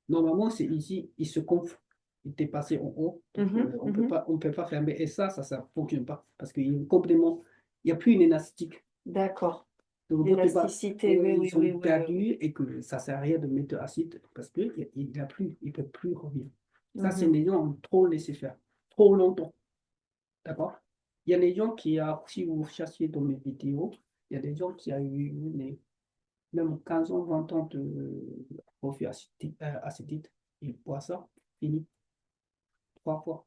Normalement, c'est ici, ils se gonflent. Il était passé en haut. Donc, mhm, mhm. on peut pas fermer. Et ça ne fonctionne pas. Parce qu'il y a un complément. Il n'y a plus une élastique. D'accord. Donc, on peut pas. L'élasticité, oui, Ils oui, sont oui, oui, oui, oui. perdus et que ça ne sert à rien de mettre acide parce qu'il il a plus, il ne peut plus revenir. Ça, c'est Mhm. les gens ont trop laissé faire. Trop longtemps. D'accord? Il y a des gens qui, si vous cherchez dans mes vidéos, il y a des gens qui ont eu même 15 ans, 20 ans de reflux acétite. Ils boivent ça, fini, 3 fois.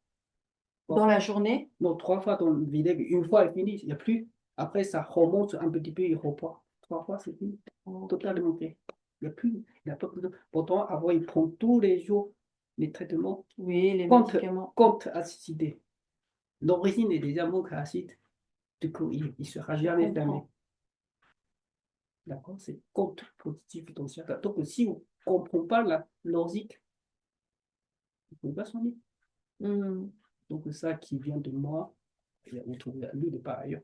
Trois Dans fois. la journée? Non, 3 fois dans le vinaigre, une fois, il finit, il n'y a plus. Après, ça remonte un petit peu, il repart. 3 fois, c'est fini. Ok. Totalement fait. Il n'y a plus, il n'y a pas besoin. Pourtant, avant, il prend tous les jours les traitements Oui, les contre, médicaments. contre acidité. L'origine est déjà manque acide. Du coup, il ne sera Je jamais fermé. comprends. D'accord? C'est contre-productif dans ce cas. Donc, si on ne comprend pas la logique, on ne peut pas soigner. Hmm. Donc, ça qui vient de moi, et vous trouvez à lui de par ailleurs.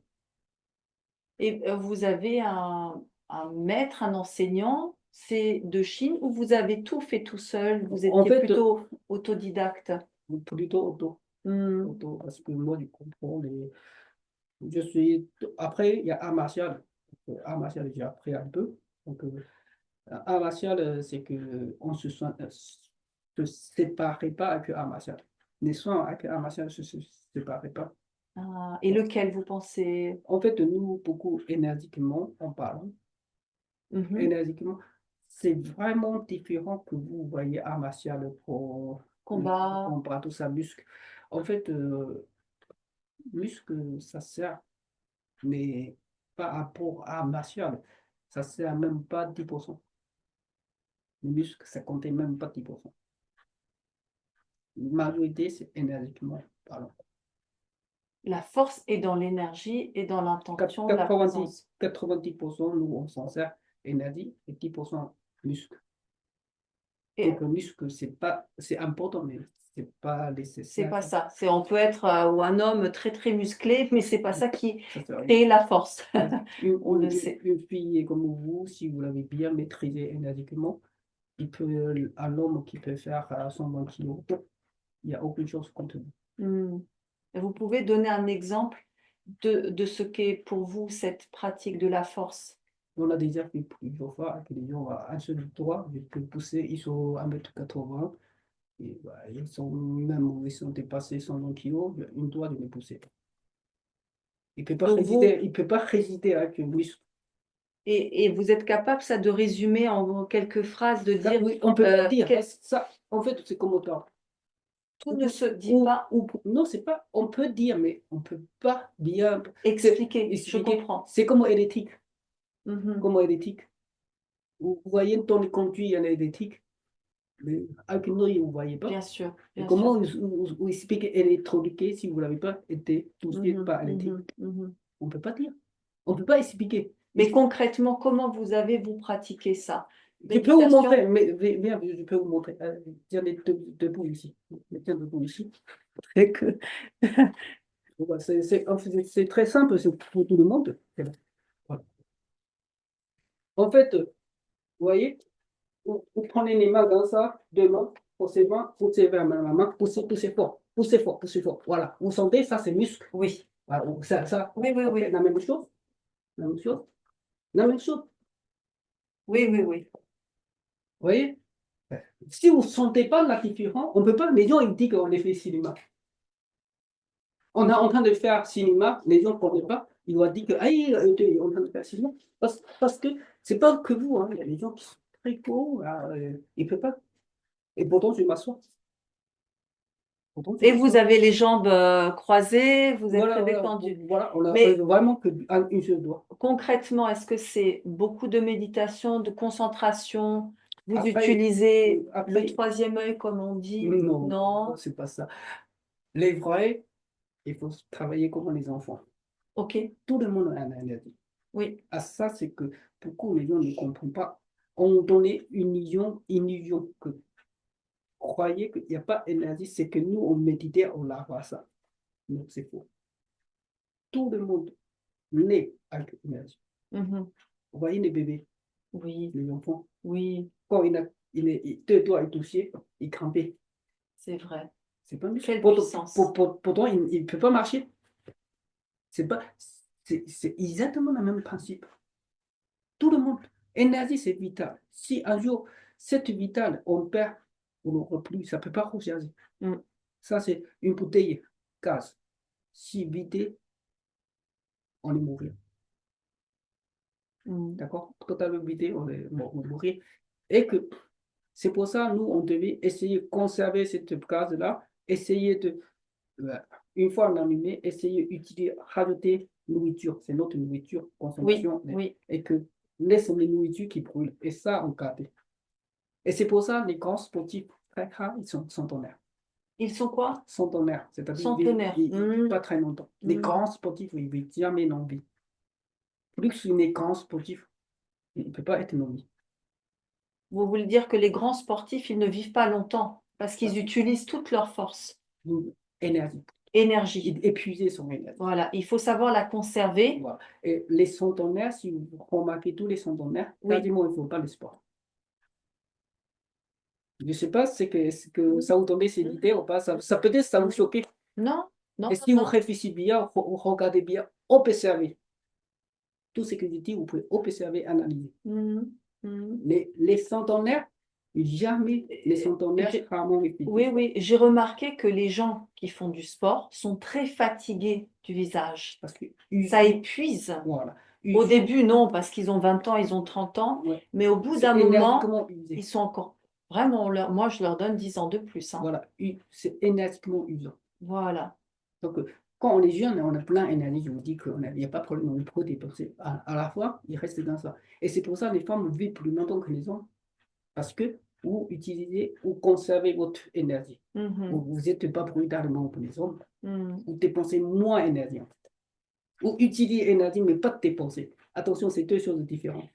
Et vous avez un maître, un enseignant, c'est de Chine, ou vous avez tout fait tout seul? Vous En étiez fait, plutôt autodidacte? plutôt Hmm. parce que moi, je comprends je suis. Après, il y a art martial. Art martial, j'ai appris un peu. Donc, art martial, c'est que on se séparait pas avec art martial. Les soins avec art martial ne se séparaient pas. Ah, et lequel vous pensez? En fait, nous, beaucoup énergiquement, en parlant, Mhm. énergiquement, c'est vraiment différent que vous voyez art martial pour le Combat. combat, tout ça, muscle. En fait, muscle, ça sert, mais par rapport à art martial, ça sert même pas 10%. Les muscles, ça comptait même pas 10%. La majorité, c'est énergiquement parlant. La force est dans l'énergie et dans l'intention, la 90, présence. 90%, nous, on s'en sert énergie et 10% muscle. Et Donc, le muscle, c'est important, mais c'est pas c'est nécessaire. pas ça. On peut être ou un homme très très musclé, mais c'est pas ça qui Ça sert à rien. crée la force. On le Une sait. fille comme vous, si vous l'avez bien maîtrisé énergiquement, un homme qui peut faire 120 kilos, il n'y a aucune chose contre lui. Hmm. Et vous pouvez donner un exemple de ce qu'est pour vous cette pratique de la force. On a déjà fait plusieurs fois que les gens, un seul doigt, je peux pousser, ils sont 1,80 m. Et, ils sont même où ils sont dépassés 120 kilos, une doigt de les pousser. Il ne peut pas Donc résister, il peut pas résister avec une muscle. et vous êtes capable, ça, de résumer en quelques phrases, de Ça, dire oui, on peut pas dire. quel- Ça, en fait, c'est comme autant. tout ne se dit pas. Non, c'est pas. On peut dire, mais on peut pas bien Expliquer, je expliquer. comprends. C'est comme électrique. Mhm. Comme électrique. Vous voyez ton conduit en électrique, mais avec une oeil, vous ne voyez pas. Bien sûr, Et bien comment sûr. vous expliquez électronique si vous n'avez pas été touché Mhm, par électrique? mhm, mhm. On ne peut pas dire. On ne peut pas expliquer. Mais concrètement, comment vous avez vous pratiqué ça? Je peux vous Méditation? montrer, mais viens, je peux vous montrer. Tiens, debout ici. Tiens, debout ici. Et que, voilà, c'est très simple, c'est pour tout le monde. Voilà. En fait, vous voyez, vous prenez les mains dans ça, deux mains, poussez vers la main, poussez fort, poussez fort, poussez fort. Voilà, vous sentez, ça c'est muscle. Oui, Voilà, oui, oui, après, oui. la même chose, la même chose, la même chose. Oui, oui, oui. Vous voyez? Si vous ne sentez pas la différence, on ne peut pas. Les gens, ils disent qu'on est fait cinéma. On est en train de faire cinéma, les gens ne comprennent pas. Ils vont dire que, ah, on est en train de faire cinéma. Parce que c'est pas que vous, hein. Il y a des gens qui sont très gros, ils ne peuvent pas. Et pourtant, je m'assois. Pourtant, je Et vous m'assois. avez les jambes croisées, vous êtes Voilà, très voilà, détendu. voilà, on a Mais vraiment que une seule doigt. concrètement, est-ce que c'est beaucoup de méditation, de concentration? Vous Après, utilisez le après, troisième œil, comme on dit? non, Non? c'est pas ça. Les vrais, il faut travailler comme les enfants. Ok, Tout le monde a un énergie. oui, À ça, c'est que beaucoup les gens ne comprennent pas. On donnait une illusion que croyez qu'il n'y a pas d'énergie, c'est que nous, on méditait, on l'a pas ça. Non, c'est faux. Tout le monde naît avec l'énergie. mhm. Vous voyez les bébés, Oui, les enfants, oui, quand deux doigts est touché, il crampait. c'est vrai. C'est pas muscle. Quelle puissance. Pourtant, il ne peut pas marcher. C'est pas, c'est exactement le même principe. Tout le monde. Énergie, c'est vital. Si un jour, cette vitale, on perd, on n'aura plus, ça ne peut pas recharger. Mm, Ça, c'est une bouteille gaz. Si vidée, on est mourir. mm. D'accord? Quand on est vidé, on est mourir. Et que c'est pour ça, nous, on devait essayer de conserver cette gaz-là, essayer de, euh, une fois en allumé, essayer d'utiliser, rajouter nourriture. C'est notre nourriture, Oui, consommation, oui. et que laisse les nourritures qui brûlent. Et ça, on garde. Et c'est pour ça les grands sportifs très rares, ils sont centenaires. Ils sont quoi? Centenaires, c'est-à-dire Centenaires. ils vivent pas très longtemps. Les Mm. grands sportifs, ils ne vivent jamais non vie. Plus que les grands sportifs, il ne peut pas être non vie. Vous voulez dire que les grands sportifs, ils ne vivent pas longtemps parce qu'ils Parce utilisent toute leur force, que énergie. énergie. Il épuisé son énergie. Voilà, il faut savoir la conserver. Voilà. Et les centenaires, si vous remarquez tous les centenaires, Oui. quasiment ils ne font pas le sport. Je ne sais pas ce que ça vous tombait cette idée ou pas. Ça peut-être ça vous choquait. Non, non, Et non, si vous non. réfléchissez bien, regardez bien, observez. Tout ce que je dis, vous pouvez observer, analyser. Mm, mm. Les centenaires, jamais les centenaires J'ai- rarement Oui, répétés. oui, j'ai remarqué que les gens qui font du sport sont très fatigués du visage. Parce que, Ça épuise. voilà. Au début, non, parce qu'ils ont 20 ans, ils ont 30 ans, Ouais. mais au bout C'est d'un moment, énergiquement usé. ils sont encore... Vraiment, moi, je leur donne 10 ans de plus, hein. Voilà. C'est énergiquement usant. Voilà. Donc, quand on est jeune, on a plein d'énergie. Je vous dis qu'il n'y a pas de problème, on peut dépenser. À la fois, il reste dans ça. Et c'est pour ça que les femmes vivent plus longtemps que les hommes. parce que vous utilisez ou conservez votre énergie. Mhm. Vous n'êtes pas brutalement pour les hommes. Mhm. Vous dépensez moins d'énergie, en fait. Vous utilisez l'énergie, mais pas de dépenser. Attention, c'est deux choses différentes.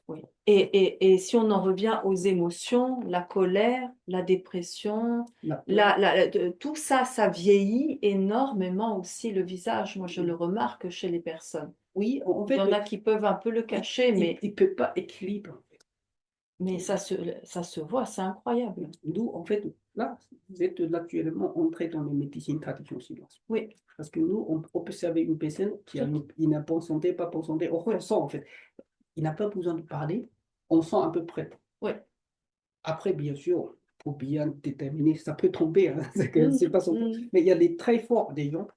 Oui. Et si on en revient aux émotions, la colère, la dépression, La peur, tout ça, ça vieillit énormément aussi le visage. Moi, je le remarque chez les personnes. oui, en Il y fait, en a qui peuvent un peu le cacher, mais, il peut pas équilibrer. mais ça se voit, c'est incroyable. Nous, en fait, là, vous êtes actuellement entré dans les médecines traditionnelles chinoises. Oui, Parce que nous, on peut observer une personne qui a une bonne santé, pas bonne santé, on oui, ressent en fait. Il n'a pas besoin de parler, on sent à peu près. oui. Après, bien sûr, pour bien déterminer, ça peut tromper, hein, Mm, c'est pas son faute. mm. Mais il y a des très forts, des gens,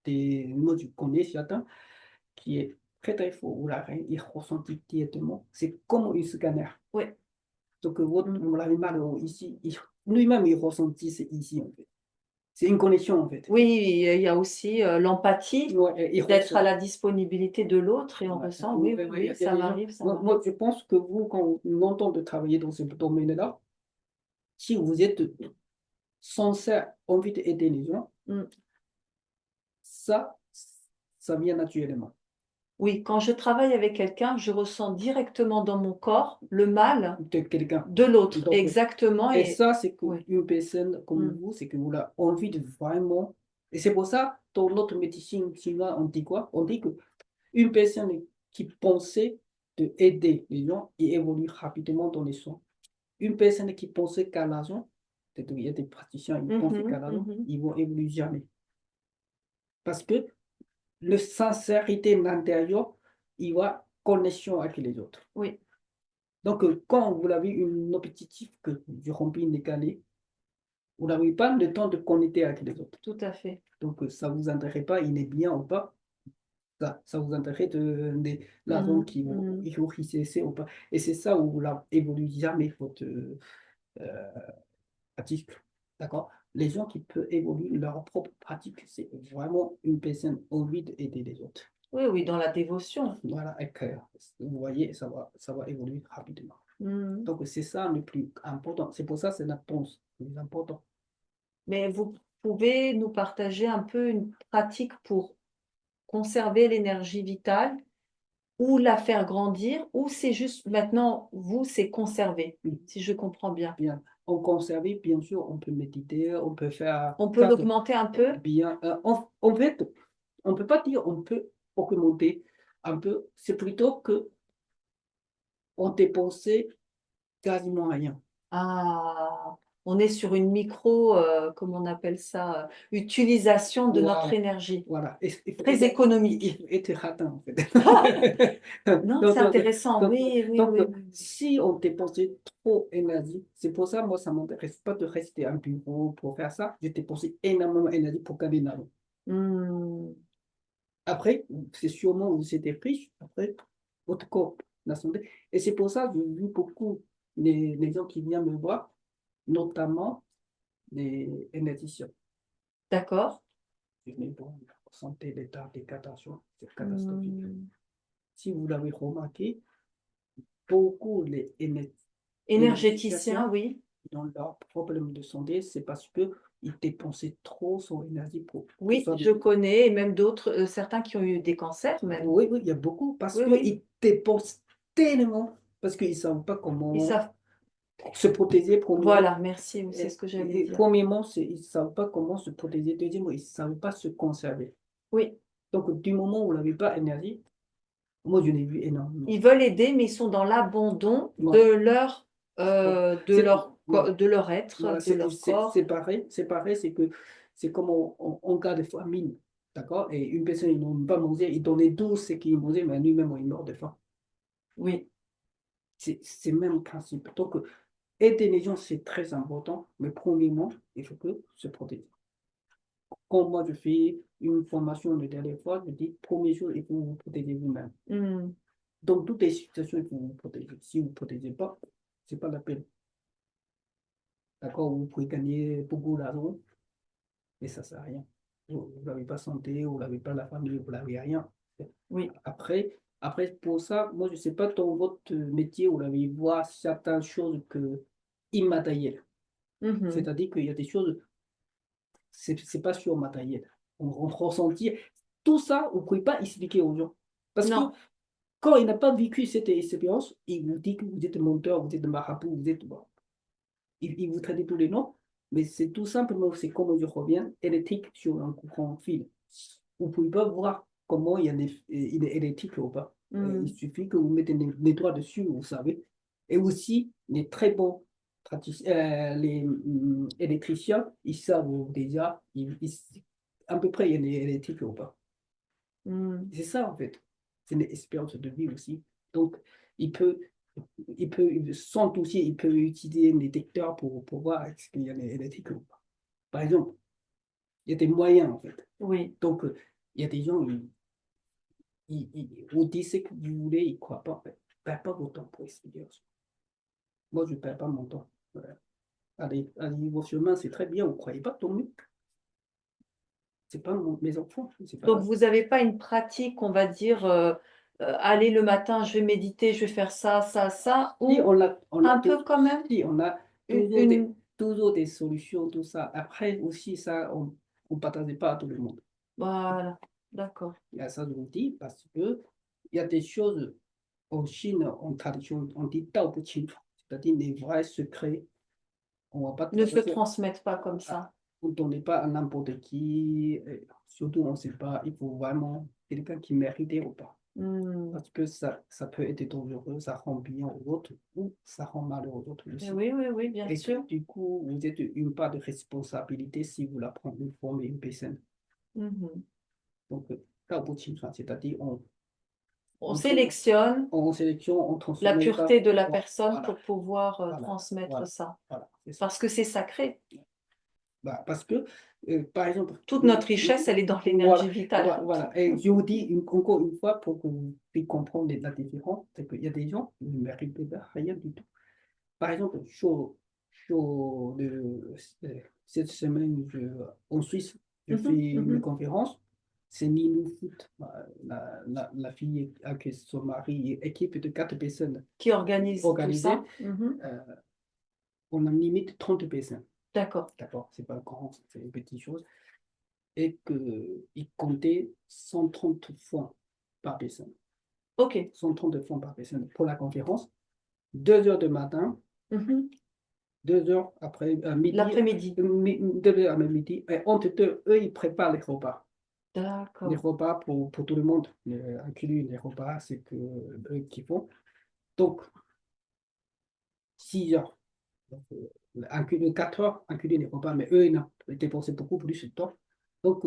moi je connais certains, qui est très très fort, où là, il ressentit directement. C'est comme un scanner. Oui. Donc, Mm. vous l'avez mal ici, lui-même, il ressentit, c'est ici, en fait. C'est une connexion, en fait. Oui, il y a aussi l'empathie, Ouais, il d'être à ressent. la disponibilité de l'autre et on Ouais, ressent, oui, oui, oui, oui, oui, oui, il y a ça des gens. m'arrive, ça Moi, m'arrive. je pense que vous, quand on entend de travailler dans ce domaine-là, si vous êtes sincère, envie d'aider les gens, Mm. ça, ça vient naturellement Oui, quand je travaille avec quelqu'un, je ressens directement dans mon corps le mal de quelqu'un. de l'autre, Donc, exactement. et Et ça, c'est oui, qu'une personne comme mm, vous, c'est que vous avez envie de vraiment. Et c'est pour ça, dans notre médecine chinoise, on dit quoi? On dit que une personne qui pensait de aider les gens, il évolue rapidement dans les soins. Une personne qui pensait qu'à l'argent, peut-être qu'il y a des praticiens, ils pensent qu'à mhm, l'argent, mhm. ils vont évoluer jamais. Parce que la sincérité intérieure, il va connexion avec les autres. Oui, Donc, quand vous avez une objectif que du rempli inégalé, vous n'avez pas le temps de connecter avec les autres. tout à fait. Donc, ça ne vous intéresse pas, il est bien ou pas. Ça vous intéresse de l'argent Mhm, mhm. qui vous risque ou pas. Et c'est ça où vous n'évoluez jamais votre pratique. D'accord? Les gens qui peuvent évoluer leur propre pratique, c'est vraiment une personne envie d'aider les autres. Oui, oui, dans la dévotion. Voilà, et que, vous voyez, ça va évoluer rapidement. Mhm. Donc, c'est ça le plus important. C'est pour ça que c'est la pense le plus important. Mais vous pouvez nous partager un peu une pratique pour conserver l'énergie vitale ou la faire grandir, ou c'est juste maintenant, vous, c'est conserver, Oui, si je comprends bien. bien. On conserve, bien sûr, on peut méditer, on peut faire On peut tas de l'augmenter un peu? bien. En fait, on ne peut pas dire on peut augmenter un peu. C'est plutôt que on dépensait quasiment rien. Ah, on est sur une micro, comment on appelle ça, utilisation de notre Voilà. énergie, Voilà. très Il économique. faut être ratin, en fait. Non, Donc, c'est intéressant, donc, oui, oui, donc, oui, oui. si on dépensait trop d'énergie, c'est pour ça, moi, ça ne m'intéresse pas de rester en bureau pour faire ça. Je dépensais énormément d'énergie pour gagner de l'argent. Hmm, Après, c'est sûrement vous êtes riche, après, votre corps, la santé. Et c'est pour ça que j'ai vu beaucoup les gens qui viennent me voir, notamment les énergéticiens. d'accord. Je dis, bon, santé, l'état des catastrophes, c'est catastrophique. Hmm. Si vous l'avez remarqué, beaucoup les Énergéticien, énergéticiens oui. dans leurs problèmes de santé, c'est parce qu'ils dépensaient trop son énergie pour que ce Oui, soit je connais, et même d'autres, certains qui ont eu des cancers même. oui, oui, il y a beaucoup parce Oui, oui, qu'ils dépensent tellement parce qu'ils ne savent pas ils comment savent. se protéger, premièrement. Voilà, merci, oui, c'est ce que j'allais Et dire. premièrement, ils ne savent pas comment se protéger. Deuxièmement, ils ne savent pas se conserver. Oui, Donc, du moment où vous n'avez pas d'énergie, moi, je l'ai vu énormément. ils veulent aider, mais ils sont dans l'abandon Voilà. Voilà. Voilà. de leur être, Voilà. de leur corps. C'est pareil, c'est que c'est comme en cas de famine. D'accord? Et une personne, ils n'ont pas mangé, ils donnaient tout ce qu'ils mangeaient, mais lui-même, il meurt de faim. Oui, C'est le même principe. Donc, aider les gens, c'est très important, mais premièrement, il faut que se protéger. Quand moi, je fais une formation de dernière fois, je dis, premier jour, il faut vous protéger vous-même. hmm, Dans toutes les situations, il faut vous protéger. Si vous ne protégez pas, ce n'est pas la peine. D'accord? Vous pouvez gagner beaucoup d'argent, mais ça ne sert à rien. Vous n'avez pas santé, vous n'avez pas la famille, vous n'avez rien. oui, Après, Après, pour ça, moi, je ne sais pas dans votre métier, vous allez voir certaines choses que immatérielles. Mhm. C'est-à-dire qu'il y a des choses, c'est pas sur matériel. On ressentit. Tout ça, vous ne pouvez pas expliquer aux gens. Parce que Non, quand il n'a pas vécu cette expérience, il vous dit que vous êtes menteur, vous êtes marabout, vous êtes. Bon, il vous traite de tous les noms, mais c'est tout simplement, c'est comme je reviens, électrique sur un courant fil. Vous ne pouvez pas voir comment il est électrique ou pas. Il mm, suffit que vous mettez les doigts dessus, vous savez. Et aussi, les très bons électriciens, ils savent déjà à peu près il est électrique ou pas. mm. C'est ça, en fait. C'est une expérience de vie aussi. Donc, il peut, sans toucher, il peut utiliser un détecteur pour voir est-ce qu'il y a des électriques ou pas. Par exemple, il y a des moyens, en fait. Oui. Donc, il y a des gens, vous dites ce que vous voulez, ils ne croient pas, en fait. Ne perdez pas votre temps pour expliquer. Moi, je ne perds pas mon temps. Voilà. Allez vos chemins, c'est très bien, vous ne croyez pas, tant mieux. C'est pas mes enfants, c'est Donc, pas. vous n'avez pas une pratique, on va dire, allez, le matin, je vais méditer, je vais faire ça, ça, ça, Si ou un peu quand même si on a une, des, une- toujours des solutions, tout ça. Après aussi, ça, on ne partage pas à tout le monde. Voilà, d'accord. Il y a ça, je vous dis, parce que il y a des choses en Chine, en tradition, on dit Tao Te Ching, c'est-à-dire les vrais secrets. On va pas Ne se transmettre, transmettent pas comme ça. on ne donne pas à n'importe qui. Et surtout, on ne sait pas, il faut vraiment quelqu'un qui mérite ou pas. Hmm. Parce que ça peut être dangereux, ça rend bien aux autres ou ça rend mal aux autres Eh aussi. oui, oui, oui, bien Et que sûr. du coup, vous êtes une part de responsabilité si vous la prenez une forme et une personne. Mhm. Donc, là, au bout de Chine, c'est-à-dire On on trouve, sélectionne on sélectionne, on la transmet pas. pureté de la personne Voilà, pour pouvoir voilà, transmettre voilà, ça. voilà, c'est ça. Parce que c'est sacré. Bah, parce que, par exemple, Toute notre richesse, elle est dans l'énergie voilà, vitale. voilà. Et je vous dis encore une fois pour que vous puissiez comprendre la différence, c'est qu'il y a des gens qui ne méritent rien du tout. Par exemple, cette semaine en Suisse, je fais Mhm, une mhm. conférence. C'est Ninou Foot, la fille avec son mari, équipe de 4 personnes Qui organise tout organisée. ça. Mhm. Euh, on a limite 30 personnes. D'accord. D'accord, c'est pas grand, c'est une petite chose. Et qu'ils comptaient 130 francs par personne. OK. 130 francs par personne pour la conférence. 2 heures du matin, Mhm. 2 heures après midi, L'après-midi. 2 heures après midi, et entre deux, eux, ils préparent les repas. Les D'accord. repas pour tout le monde, inclus les repas, c'est que eux qui font. Donc, 6 heures, donc, inclus 4 heures, inclus les repas, mais eux, ils ont dépensé beaucoup plus de temps. Donc,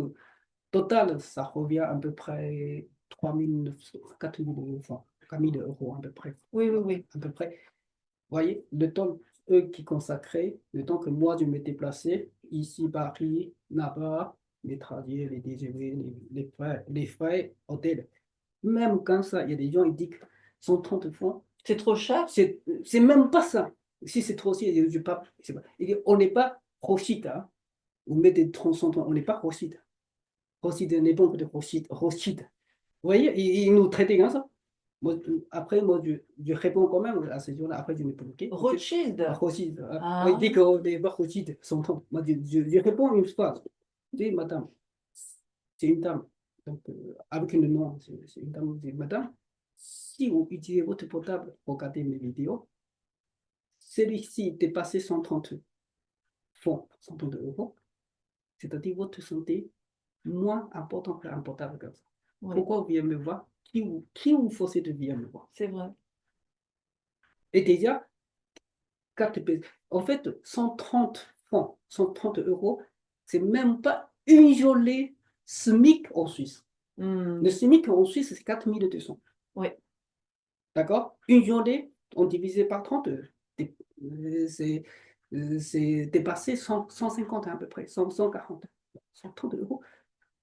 total, ça revient à peu près 3 900, 4 000 euros, enfin, 4 000 euros à peu près. Oui, oui, Voilà, oui. à peu près. Vous voyez, le temps, eux qui consacraient, le temps que moi je m'étais placé, ici, Paris, là-bas, les trajets, les déjeuners, les frais, hôtels. Même quand ça, il y a des gens, ils disent que 130 francs, C'est trop cher? c'est même pas ça. Si c'est trop, si, je pas, c'est pas. Il dit, on n'est pas Rothschild, hein. Vous mettez 30, 130, on n'est pas Rothschild. Rothschild n'est pas que de Rothschild. Rothschild. Vous voyez, ils nous traitaient comme ça. Moi, après, moi, je réponds quand même à ces gens-là. Après, je n'ai pas bloqué. Vous êtes Rothschild. Rothschild. Il Ah, dit qu'on n'est pas Rothschild, son temps. Moi, je réponds une phrase. Je dis, madame, c'est une dame. Donc, avec le nom, c'est une dame. Je dis, madame, si vous utilisez votre portable pour regarder mes vidéos, celui-ci dépasse 130 francs, 130 euros, c'est-à-dire votre santé moins importante qu'un portable comme ça. oui, Pourquoi vous venez me voir? Qui vous forcez de venir me voir? c'est vrai. Et déjà, 4 pays. En fait, 130 francs, 130 euros, c'est même pas une journée SMIC en Suisse. Le Hmm. SMIC en Suisse, c'est 4 200. Oui, D'accord? Une journée, on divise par 30, c'est dépassé 150 à peu près, 100, 140, 130 euros.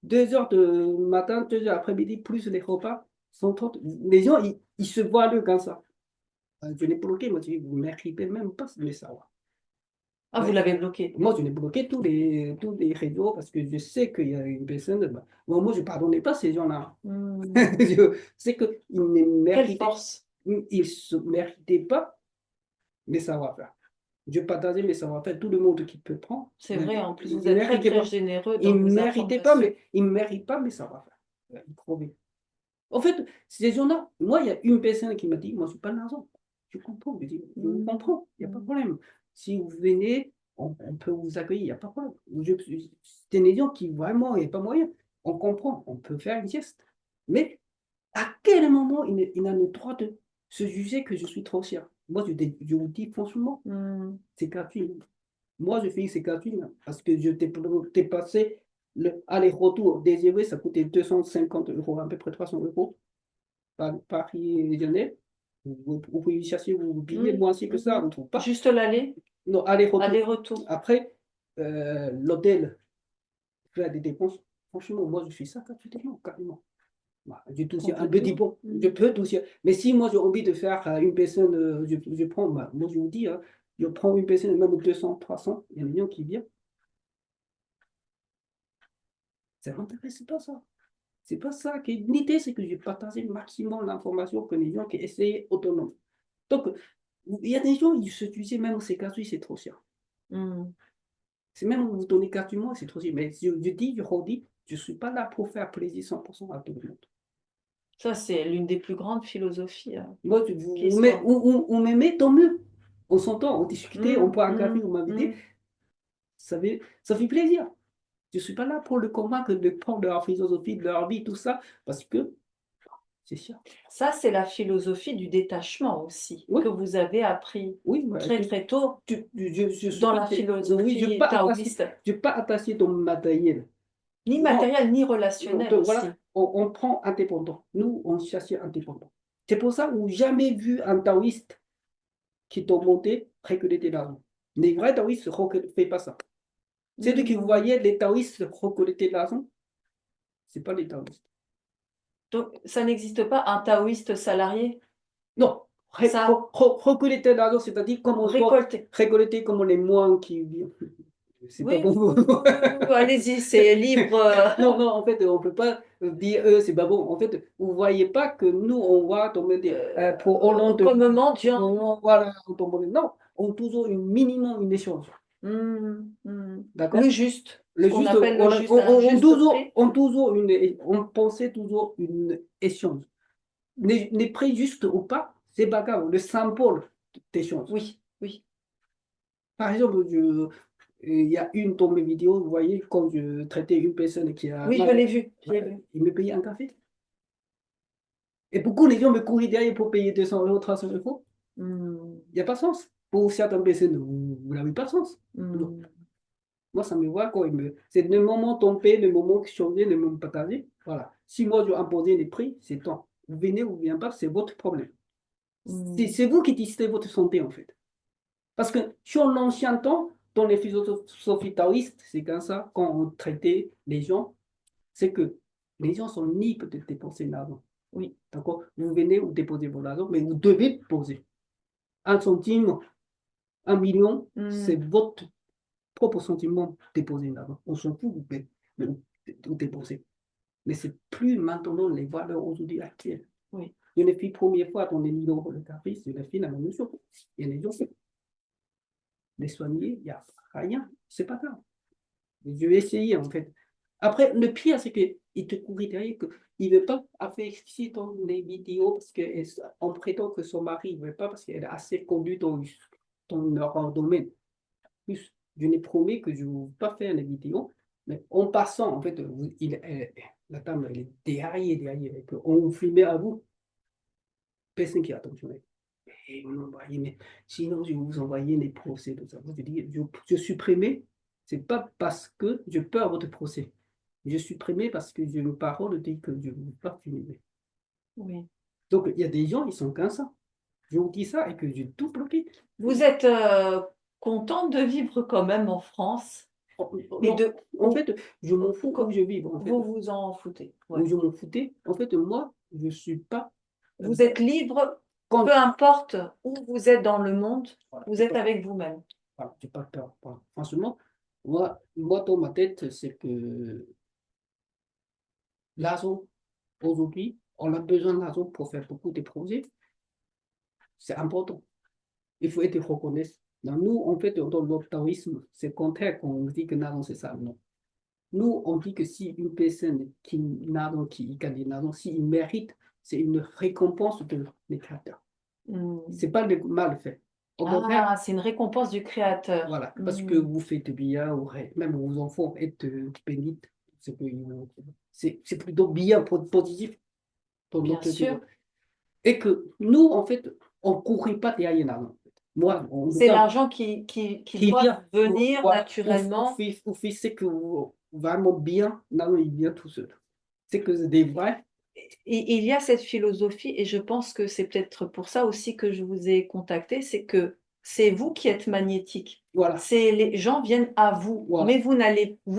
2 heures de matin, 2 heures après-midi, plus les repas, 130. Les gens, ils se voient le comme ça. Je l'ai bloqué, moi, je dis, vous ne méritez même pas de le savoir. Ah, vous Ouais. l'avez bloqué. Moi, je n'ai bloqué tous les réseaux parce que je sais qu'il y a une personne. Bah, moi, je ne pardonnais pas ces gens-là. Hmm. Je sais qu'ils ne Quelle méritaient, force. ils se méritaient pas mes savoir-faire. Je partageais mes savoir-faire, tout le monde qui peut prendre, C'est mais vrai, en plus, ils vous ne êtes très, méritaient très pas. généreux Ils dans ne vos méritaient pas, informations. mais ils ne méritent pas mes savoir-faire. Ils trouvaient. En fait, ces gens-là, moi, il y a une personne qui m'a dit, moi, je n'ai pas l'argent. Je comprends, je dis, je vous Hmm. comprends, il n'y a pas de problème. Si vous venez, on peut vous accueillir, il n'y a pas de problème. C'est des gens qui, vraiment, il n'y a pas moyen. On comprend, on peut faire une sieste. Mais à quel moment il a le droit de se juger que je suis trop cher? Moi, je vous dis franchement, Hmm. c'est gratuit. Moi, je fais c'est gratuit hein, parce que je t'ai passé le aller-retour désiré, ça coûtait 250 €, à peu près 300 € Paris-Genève. Vous pouvez chercher vos billets Hmm. moins chers que ça, on Mhm. ne trouve pas. Juste l'aller, Non, aller-retour. aller-retour. Après, l'hôtel, faire des dépenses. Franchement, moi, je fais ça gratuitement, carrément. Bah, je touche un petit Complètement. bon, je peux toucher. Mais si moi j'ai envie de faire une personne, je prends, bah, moi je vous dis, hein, je prends une personne, même 200, 300, il y a des gens qui viennent. Ça ne m'intéresse pas ça. C'est pas ça. L'idée, c'est que je partage le maximum d'informations que les gens qui essayent autonomes. Donc, il y a des gens, ils se disent même c'est gratuit, c'est trop cher. Hmm. C'est même vous donner gratuitement, c'est trop cher. Mais je dis, je redis, je ne suis pas là pour faire plaisir 100% à tout le monde. Ça, c'est l'une des plus grandes philosophies Moi, qui soit. vous m'aimez, tant mieux. On s'entend, on discutait, on Hmm. boit un café, Hmm. vous m'invitez, Hmm. ça fait plaisir. Je ne suis pas là pour le convaincre de prendre leur philosophie, de leur vie, tout ça, parce que c'est cher. Ça, c'est la philosophie du détachement aussi, Oui, que vous avez appris oui, ouais, très, très tôt je suis dans pas, la oui, philosophie taoïste, je vais pas attacher ton matériel. ni Non, matériel, ni non, relationnel donc aussi. voilà, on prend indépendant. Nous, on cherche indépendant. C'est pour ça que vous jamais vu un taoïste qui t'a monté récolter l'argent. Les vrais taoïstes ne font pas ça. C'est de que vous Hmm. voyez les taoïstes récolter l'argent, ce n'est pas les taoïstes. Donc, ça n'existe pas un taoïste salarié, Non, ça, récolter l'argent, c'est-à-dire comme on doit récolter. récolter comme les moines qui vivent. C'est pas Oui, pour vous. allez-y, c'est libre. Non, non, en fait, on ne peut pas dire c'est pas bon. En fait, vous ne voyez pas que nous, on va tomber pour Hollande. Comme mendiant. Voilà, on tombe. Non, on a toujours une minimum une échange. Hmm. Hmm. Le D'accord? juste, ce Le qu'on juste, appelle le juste, un juste prix. on pensait toujours une échange. Les prix juste ou pas, c'est pas grave. Le symbole d'échange. Oui, oui. Par exemple, il y a une de mes vidéos, vous voyez, quand je traitais une personne qui a Oui, je mal, l'ai vu, je l'ai vu. il me payait un café. Et beaucoup les gens me courent derrière pour payer 200 €, 300 €. Hmm. Il n'y a pas de sens. Pour certaines personnes, vous n'avez pas de sens. Non. Hmm. Moi, ça me voit quand c'est le moment tombé, le moment changer, le moment partager. Voilà. Si moi, je imposer les prix, c'est temps. Vous venez ou vous venez pas, c'est votre problème. Hmm. C'est vous qui décidez votre santé, en fait. Parce que sur l'ancien temps, dans les philosophies taoïstes, c'est comme ça, quand on traitait les gens, c'est que les gens sont libres de dépenser l'argent. Oui. D'accord? Vous venez, vous déposez vos argent, mais vous devez poser. Un centime, 1 million, c'est Hmm. votre propre sentiment déposer l'argent. On s'en fout, vous déposez. Mais c'est plus maintenant les valeurs aujourd'hui actuelles. Oui. Une fille, première fois, on est mis dans le café, c'est la fille, la même chose. Il y a des gens, les soigner, il n'y a rien, c'est pas grave. Je vais essayer, en fait. Après, le pire, c'est qu'il te court derrière, qu'il ne veut pas faire ici dans les vidéos parce qu'on prétend que son mari ne veut pas parce qu'elle est assez connue dans leur domaine. Plus, je n'ai promis que je ne vais pas faire les vidéos, mais en passant, en fait, la dame, elle est derrière, on filmait à vous, personne qui a attentionné. Et on envoyait, mais sinon, je vais vous envoyer les procès, tout ça. Je dis, je supprimais, c'est pas parce que je peur votre procès. Je supprimais parce que j'ai une parole dit que je ne veux pas filmer. Oui. Donc, il y a des gens, ils sont comme ça. Je vous dis ça et que j'ai tout bloqué. Vous êtes contente de vivre quand même en France et Non, de en ou, fait, je m'en fous où je vis, en fait. vous vous en foutez. Ouais. Où je m'en foutais. En fait, moi, je ne suis pas. euh, Vous êtes libre, peu quand, importe où vous êtes dans le monde, voilà, vous êtes avec vous-même. Voilà, j'ai pas peur. Voilà. Franchement, moi, dans ma tête, c'est que l'argent, aujourd'hui, on a besoin d'argent pour faire beaucoup de projets. C'est important. Il faut être reconnaissant. Donc, nous, en fait, dans notre taoïsme, c'est contraire quand on dit que l'argent, c'est ça. Non. Nous, on dit que si une personne qui n'a qui gagne de l'argent, s'il mérite, c'est une récompense de les créateurs. Hmm. C'est pas le mal fait. Au contraire, Ah, c'est une récompense du créateur. voilà, parce que Hmm. vous faites bien, même vos enfants être bénis, c'est plutôt bien, positif pour Bien notre sûr. développement. Et que nous, en fait, on ne courait pas derrière l'argent. Moi, en tout C'est cas, l'argent qui qui doit vient, venir voilà, naturellement. vous faites ce que vous, vraiment bien, l'argent, il vient tout seul. C'est que c'est des vrais, Et il y a cette philosophie, et je pense que c'est peut-être pour ça aussi que je vous ai contacté, c'est que c'est vous qui êtes magnétique. voilà, C'est les gens viennent à vous, voilà. mais vous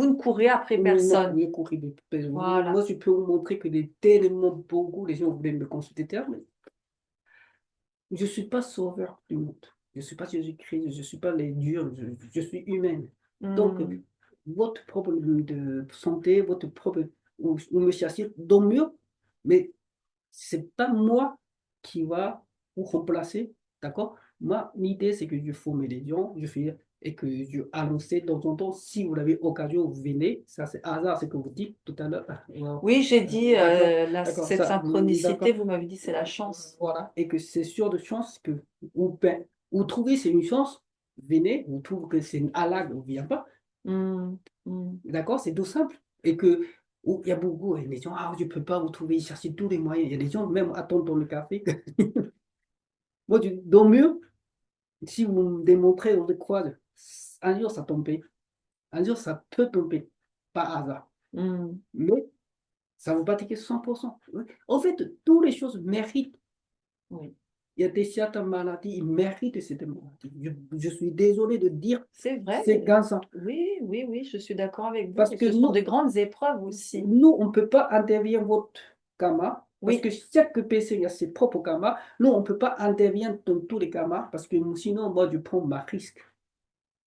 ne courez après Non, personne. je courais des moi, Voilà. je peux vous montrer que des tellement beaucoup, les gens voulaient me consulter, mais je ne suis pas sauveur du monde. Je ne suis pas Jésus-Christ, je ne suis pas les dieux, je suis humaine. Donc, Hmm. votre problème de santé, votre problème, ou me chercher, tant mieux, mais ce n'est pas moi qui va vous remplacer, d'accord? Moi, l'idée, c'est que je forme les gens, je fais, et que je annonce de temps en temps, si vous avez occasion, vous venez, ça c'est hasard, ce que vous dites tout à l'heure. Oui, j'ai dit D'accord, d'accord, cette ça, synchronicité, d'accord. vous m'avez dit c'est la chance. Voilà, et que c'est sûr de chance que vous trouvez c'est une chance, venez, vous trouvez que c'est une halage, vous ne vient pas, Hmm. Hmm. d'accord, c'est tout simple. Et que il y a beaucoup, et les gens, ah, je ne peux pas vous trouver, chercher tous les moyens. Il y a des gens même attendent dans le café. Moi, donc mieux, si vous me démontrez, on le croise, un jour ça tombe, un jour ça peut tomber, par hasard. Hmm. Mais ça ne veut pas dire que 100%. En fait, toutes les choses méritent. Oui, Il y a des certaines maladies, ils méritent cette maladie. Je suis désolé de dire, c'est vrai. c'est comme ça. Oui, oui, oui, je suis d'accord avec vous. Parce Et que ce sont de grandes épreuves aussi. nous on ne peut pas intervenir votre karma. Parce que Oui, chaque personne a ses propres karmas. Nous, on ne peut pas intervenir dans tous les karmas. Parce que sinon, moi, je prends ma risque.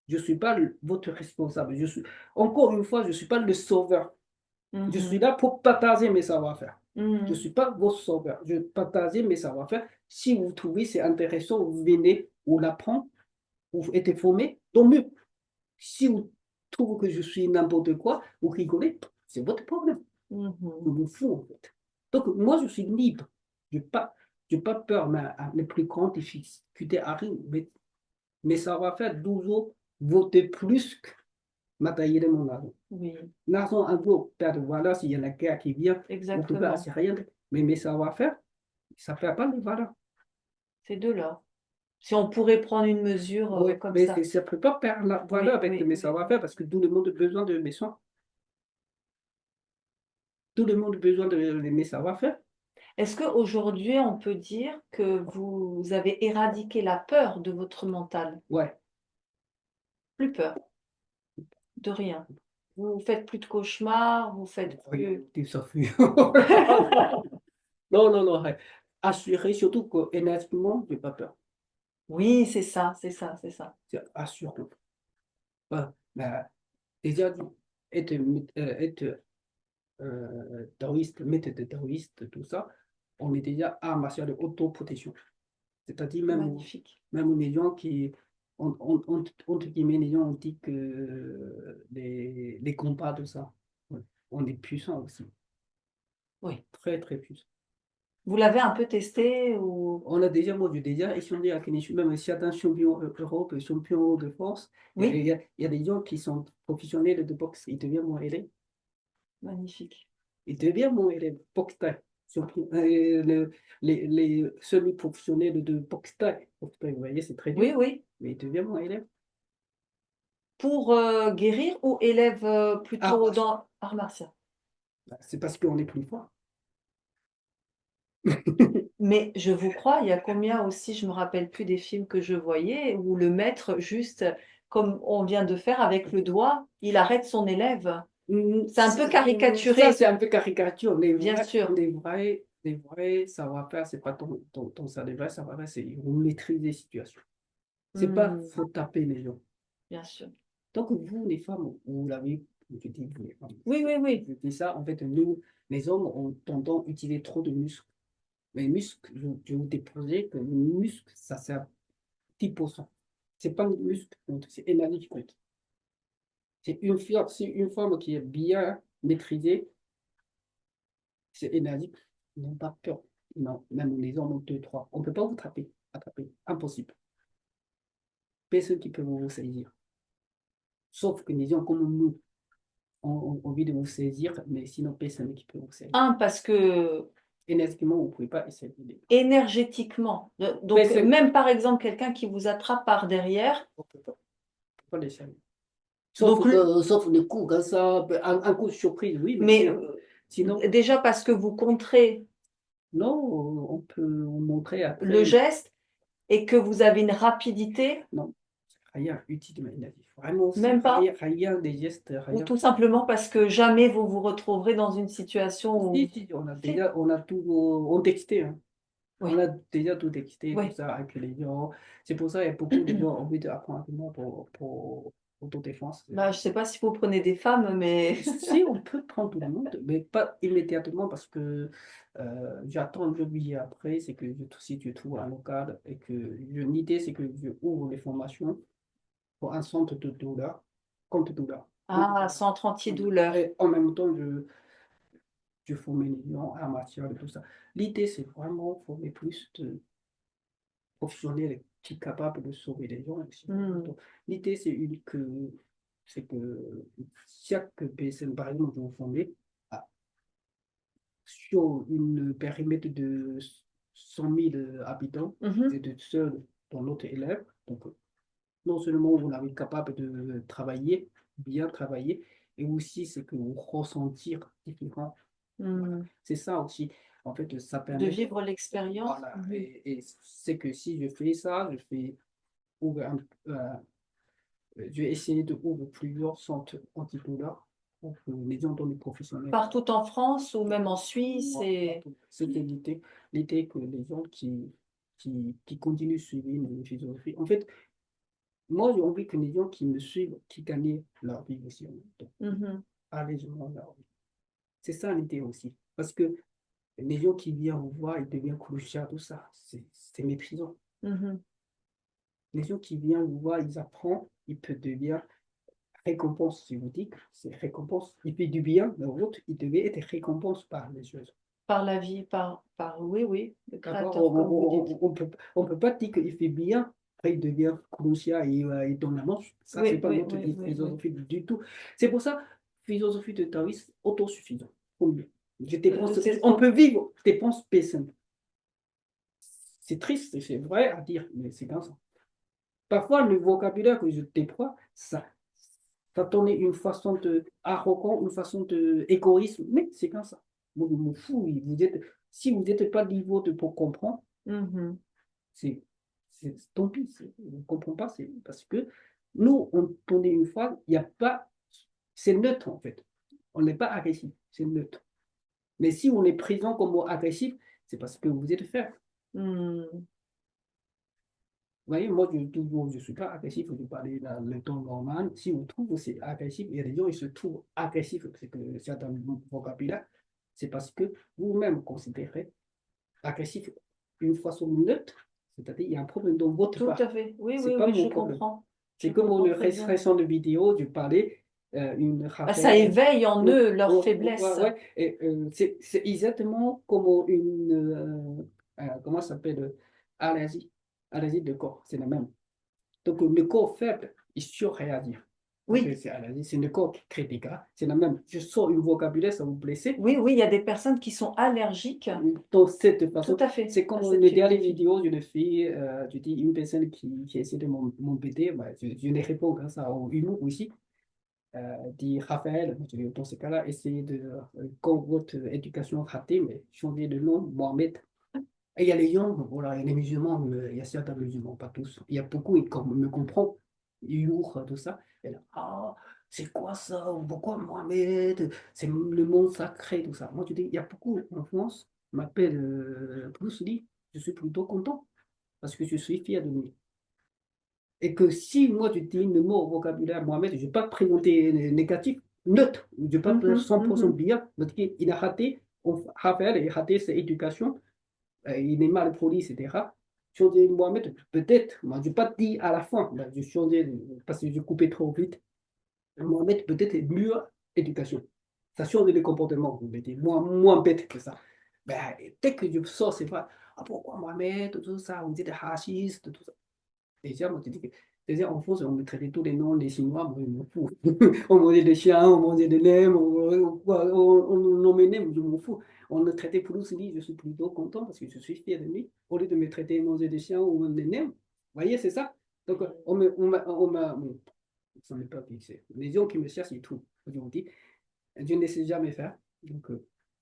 Je ne suis pas votre responsable. Encore une fois, je ne suis pas le sauveur. Je suis mhm, là pour partager mes savoir-faire. Je ne mhm, suis pas votre sauveur. Je partage mes savoir-faire. Si vous trouvez c'est intéressant, vous venez, vous l'apprendre. Vous êtes formé, tant mieux. Si vous trouvez que je suis n'importe quoi, vous rigolez, c'est votre problème. Je mhm. vous fous, en fait. Donc, moi, je suis libre. Je n'ai pas peur, mais les plus grandes difficultés arrivent. Mais ça va faire 12 ans, voter plus que matériellement l'argent. Oui, L'argent, un jour, perd de valeur s'il y a la guerre qui vient. Vous pouvez exactement. acheter rien. Mais ça va faire, ça ne perd pas de valeur. C'est de là. Si on pourrait prendre une mesure Oui, comme mais ça. ça ne peut pas perdre la valeur Oui, avec oui, mes oui. savoir-faire parce que tout le monde a besoin de mes soins. Tout le monde a besoin de mes savoir-faire. Est-ce qu'aujourd'hui, on peut dire que vous avez éradiqué la peur de votre mental? Ouais. Plus peur, de rien. Vous faites plus de cauchemars, vous faites Oui, plus. tu s'enfuis. Non, non, non. Ouais. Assurer, surtout qu'énergiquement, je n'ai pas peur. Oui, c'est ça, c'est ça, c'est ça. C'est assuré. Voilà. Ben, déjà, être, être taoïste, méthode taoïste, tout ça, on est déjà en matière de autoprotection. C'est-à-dire Magnifique. même les gens qui, entre guillemets, les gens ont dit que les combats, tout ça, ouais, on est puissant aussi. Oui. Très, très puissant. Vous l'avez un peu testé ou... Moi, j'ai déjà échangé avec même certains champions Europe, champions de France. Oui, Il y a des gens qui sont professionnels de boxe. Ils deviennent mon élève. magnifique. Ils deviennent mon élève. Boxe thaï. Les semi-professionnels de boxe thaï. Boxe thaï, vous voyez, c'est très dur. Oui, oui. Mais ils deviennent mon élève. Pour guérir ou élève Ah, plutôt dans art martial? c'est parce qu'on est plus fort. Mais je vous crois, il y a combien aussi, je me rappelle plus des films que je voyais, où le maître, juste comme on vient de faire avec le doigt, il arrête son élève. C'est un peu Ça, caricaturé, c'est un peu caricature. bien sûr. Les vrais savoir-faire, c'est pas ton ça. Les vrais savoir-faire, c'est vous maîtriser les situations. C'est pas Hmm. faut taper les gens. bien sûr. Donc, vous, les femmes, vous l'avez, je dis, vous, les femmes, Oui, oui, oui. je dis ça, en fait, nous, les hommes, ont tendance à utiliser trop de muscles. Les muscles, je vous déposais que le muscle, ça sert 10%. C'est pas le muscle qui compte, c'est l'énergie qui compte. C'est une femme qui est bien maîtrisée, c'est énergique, ils n'ont pas peur. Non, même les hommes ont deux, trois. On ne peut pas vous attraper. Impossible. Personne qui peut vous saisir. Sauf que les gens comme nous ont envie de vous saisir, mais sinon personne qui peut vous saisir. Parce que Énergiquement, vous ne pouvez pas essayer de énergétiquement, donc personne, même par exemple quelqu'un qui vous attrape par derrière, on peut pas les saisir. donc, Sauf le coup, comme ça, un coup de surprise, oui, mais mais sinon, déjà parce que vous contrez non, on peut vous montrer le après. geste et que vous avez une rapidité, Non, rien utile de énergie. Vraiment, c'est même pas, rien des gestes, ou rien. tout simplement parce que jamais vous vous retrouverez dans une situation Si, où... si, Si. on a tout, on texté, hein. On Oui, a déjà tout texté, tout oui. ça avec les gens. C'est pour ça qu'il y a beaucoup de gens qui ont envie d'apprendre avec moi pour autodéfense. Bah, je sais pas si vous prenez des femmes, mais Si, on peut prendre tout le monde, mais pas immédiatement parce que j'attends le billet après, c'est que si tu trouves un local et que l'idée, c'est que je ouvre les formations pour un centre de douleur, contre douleur. ah, centre antidouleur. Et en même temps, je forme les gens en matière de tout ça. L'idée, c'est vraiment former plus de professionnels qui sont capables de sauver les gens aussi. Hmm. Donc, l'idée, c'est que chaque personne, par exemple, vous formez ah, sur une périmètre de 100 000 habitants, Mhm. et de seuls dans notre élève. Donc, non seulement vous êtes capable de travailler, bien travailler, et aussi c'est que vous ressentir différent. Voilà. Hmm. C'est ça aussi. En fait, ça De permet. vivre l'expérience. Voilà. Mhm. Et c'est que si je fais ça, ouvrir je vais essayer de ouvrir plusieurs centres antidouleurs pour que les gens dans les professionnels. Partout en France ou même en Suisse Voilà. et... C'était l'idée que les gens qui continuent de suivre une philosophie. En fait, moi, j'ai envie que les gens qui me suivent, qui gagnent leur vie aussi. Donc, Mhm. allègement leur vie. C'est ça l'idée aussi. Parce que les gens qui viennent vous voir, ils deviennent clochards, tout ça. C'est méprisant. Mhm. Les gens qui viennent vous voir, ils apprennent, ils peuvent devenir récompense. Je vous dis que c'est récompense. Il fait du bien, mais l'autre, il devait être récompense par les choses. Par la vie, oui, oui, le D'accord? créateur, comme vous dites. On peut pas dire qu'il fait bien, après il devient clocard et il donne la manche. Ça, c'est Oui, pas oui, notre oui, oui, oui. philosophie du tout. C'est pour ça, philosophie de taoïsme autosuffisant. Combien? C'est On peut vivre, je dépense personne. C'est triste, c'est vrai à dire, mais c'est comme ça. Parfois, le vocabulaire que je déploie, ça tourne une façon de arrogant, une façon de égoïsme, mais c'est comme ça. Vous me fou, si vous n'êtes pas niveau pour comprendre, Mhm. c'est tant pis, on ne comprend pas, c'est parce que nous, on tourne une fois, il n'y a pas, c'est neutre en fait. On n'est pas agressif, c'est neutre. Mais si on est présent comme mot agressif, c'est parce que vous êtes faible. Hmm. Vous voyez, moi, toujours, je ne suis pas agressif, je parler dans le ton normal. Si on trouve que c'est agressif, il y a des gens qui se trouvent agressifs, c'est que certains vocabulaire, c'est parce que vous-même considérez agressif une façon neutre, c'est-à-dire il y a un problème dans votre Tout part. à fait. Oui, C'est oui, pas oui, mon je problème. comprends. Je C'est comme comprends une très bien. restriction de vidéo, je parlais, une Bah, ça Raphaël. éveille en Ouais, eux leur ouais, faiblesse. ouais, et, c'est exactement comme comment ça s'appelle, allergie. Allergie de corps, c'est la même. Donc, le corps faible, il surréagit. Donc, Oui, c'est allergie, c'est le corps qui crée des gars. C'est la même. Je sors une vocabulaire, ça vous blesser. oui, oui, il y a des personnes qui sont allergiques. Donc, cette Tout façon, à fait c'est comme à cette le dernier philosophie. vidéo d'une fille, je dis une personne qui essaie de m'embêter, bah, je les réponds grâce au humour aussi. Dit Raphaël, dans ce cas-là, essayez de, quand votre éducation ratée, mais changer de nom, Mohamed. Et il y a les gens, voilà, il y a les musulmans, mais il y a certains musulmans, pas tous. Il y a beaucoup qui me comprennent, humour, tout ça. Et là, ah, c'est quoi ça? Pourquoi Mohamed? C'est le monde sacré, tout ça. Moi, je dis, il y a beaucoup en France, m'appelle Bruce Lee. Je suis plutôt content parce que je suis fier de lui. Et que si moi, je dis le mot au vocabulaire Mohamed, je ne vais pas présenter négatif, neutre. Je ne vais pas faire 100% bien. Parce qu'il a raté, Raphaël, il a raté ses éducations, il est mal poli, etc. Changer Mohamed, peut-être, moi, je ne vais pas dire à la fin, ben, je changeais parce que je coupais trop vite. Mohamed, peut-être, est mieux éducation. Ça change les comportements, vous mettez moins bête que ça. Ben, dès que je sors, c'est pas, ah, pourquoi Mohamed, tout ça, vous êtes raciste, tout ça. Déjà, moi, je dis que, déjà, en France, on me traitait tous les noms des Chinois, moi, je m'en fous. On mangeait des chiens, on mangeait des nems, on nommait nems, je m'en fous. On me traitait Bruce Lee, je suis plutôt content parce que je suis fier de lui, au lieu de me traiter manger des chiens ou des nems. Vous voyez, c'est ça. Donc, bon, ça n'est pas fixé. Les gens qui me cherchent, ils trouvent. Aujourd'hui, je ne sais jamais faire. Donc,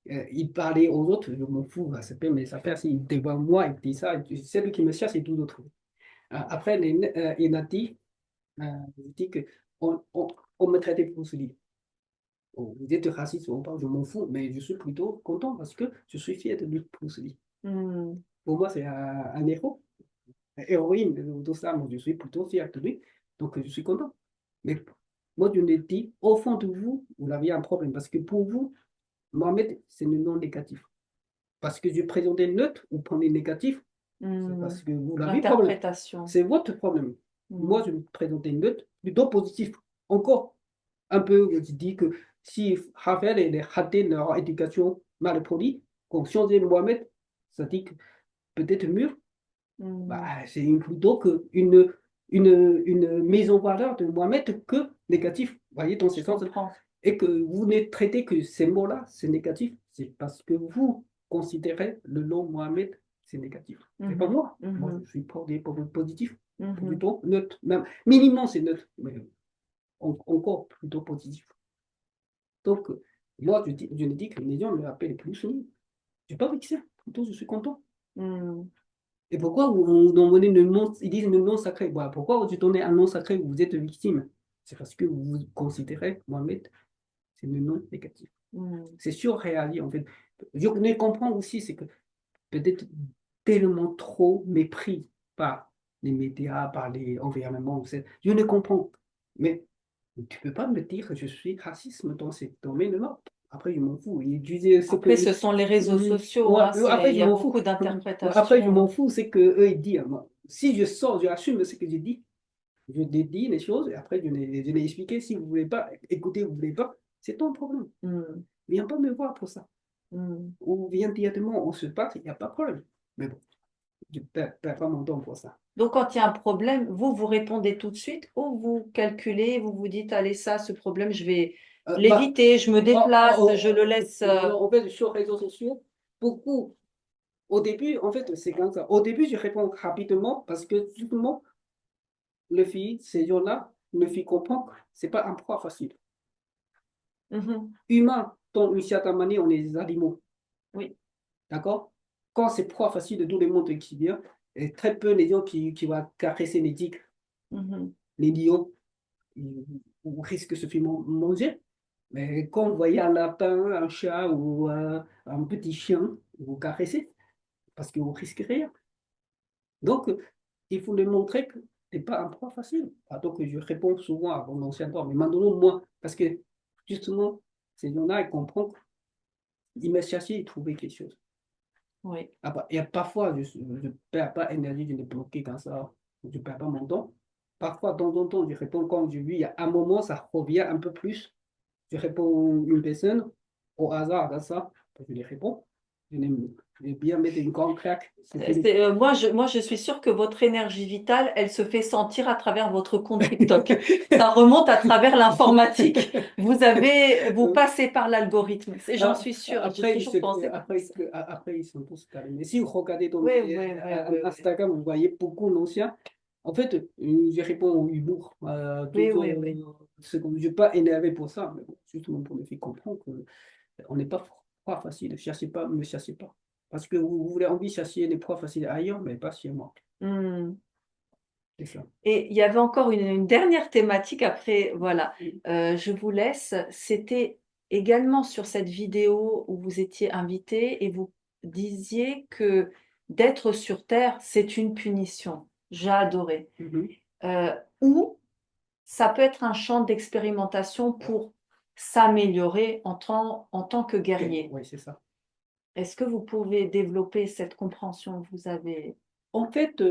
il parlait aux autres, je m'en fous. C'est pas mes affaires. S'il devant moi, il dit ça. C'est lui qui me cherche, c'est tout autre. Après, il a dit, il dit que on me traitait pour ce livre. Oh, vous êtes raciste ou pas, je m'en fous, mais je suis plutôt content parce que je suis fier de lui pour ce livre. Pour moi, c'est un héros, une héroïne, tout ça, moi, je suis plutôt fier de lui, donc je suis content. Mais moi, je me dis, au fond de vous, vous avez un problème parce que pour vous, Mohamed, c'est le nom négatif. Parce que je présentais neutre, vous prenez négatif, c'est parce que vous l'avez problème. L'interprétation. C'est votre problème. Moi, je me présentais neutre, plutôt positif. Encore un peu, je dis que si Raphaël et les raté leur éducation mal produite, qu'on changeait Mohamed, ça dit que peut-être mieux, bah, c'est plutôt une mise en valeur de Mohamed que négatif. Vous voyez, dans ce sens. Et que vous ne traitez que ces mots-là, c'est négatif, c'est parce que vous considérez le nom Mohamed, c'est négatif. C'est pas moi. Moi, je suis positif, plutôt neutre. Même minimum, c'est neutre, mais encore plutôt positif. Donc, moi, je ne dis que les gens me rappellent plus soumis. Je n'ai pas vexé, plutôt je suis content. Et pourquoi on donne le nom, ils disent le nom sacré? Voilà, pourquoi vous donnez un nom sacré, vous êtes victime? C'est parce que vous considérez Mohamed, c'est le nom négatif. C'est surréaliste, en fait. Je ne comprends aussi, c'est que peut-être tellement trop mépris par les médias, par les environnements, je ne comprends. Mais tu ne peux pas me dire que je suis raciste dans ce domaine-là. Après, je m'en fous. Après, ce sont les réseaux sociaux, Ouais, hein, après, il je y a m'en fous. beaucoup Après, je m'en d'interprétations. fous, c'est que eux ils disent. Moi, si je sors, j'assume ce que je dis. Je dédie les choses et après, je l'ai expliqué. Si vous ne voulez pas écouter, vous ne voulez pas, c'est ton problème. Viens pas me voir pour ça. Ou viens directement, on se parle, il n'y a pas de problème. Mais bon, je ne perds pas mon temps pour ça. Donc, quand il y a un problème, vous répondez tout de suite ou vous calculez, vous vous dites, allez, ça, ce problème, je vais Bah, l'éviter, je me déplace, je le laisse. en fait, sur les réseaux sociaux, beaucoup, au début, en fait, c'est comme ça. Au début, je réponds rapidement parce que justement, le fille, ces gens-là, me fit comprendre que ce n'est pas un poids facile. Humain, dans une certaine manière, on est des animaux. Oui. D'accord? Quand c'est poids facile de tout le monde qui vient, et très peu les gens qui vont caresser les tigres, les lions, ou risquent de se faire manger. Mais quand vous voyez un lapin, un chat ou un petit chien, vous caressez parce que vous risquez rien. Donc, il faut lui montrer que ce n'est pas un poids facile. Donc, je réponds souvent à mon ancien temps, mais maintenant, moi, parce que justement, ces gens-là, ils comprennent, ils me cherchaient, ils trouvaient quelque chose. Oui. Et parfois, je ne perds pas énergie de me bloquer comme ça, je ne perds pas mon temps. Parfois, de temps en temps, je réponds quand je vis, il y a un moment, ça revient un peu plus. Je réponds une personne au hasard dans ça, je lui réponds. Je vais bien mettre une grande claque. Moi, je suis sûre que votre énergie vitale, elle se fait sentir à travers votre compte TikTok. Ça remonte à travers l'informatique. Vous passez par l'algorithme. J'en suis sûre. J'ai toujours pensé. Après, ils sont tous calmés. Si vous regardez dans Oui, oui, oui, Instagram, vous voyez beaucoup d'anciens. En fait, je réponds au humour. oui, oui, oui. Je ne suis pas énervé pour ça, mais bon, justement pour me faire comprendre qu'on n'est pas facile. Cherchez pas, ne me cherchez pas. Parce que vous voulez envie de chercher les poids faciles ailleurs, mais pas chez moi. C'est ça. Et il y avait encore une dernière thématique. Après, voilà, je vous laisse. C'était également sur cette vidéo où vous étiez invité et vous disiez que d'être sur Terre, c'est une punition. J'ai adoré. ou ça peut être un champ d'expérimentation pour s'améliorer en tant que guerrier. Oui, c'est ça. Est-ce que vous pouvez développer cette compréhension que vous avez? En fait,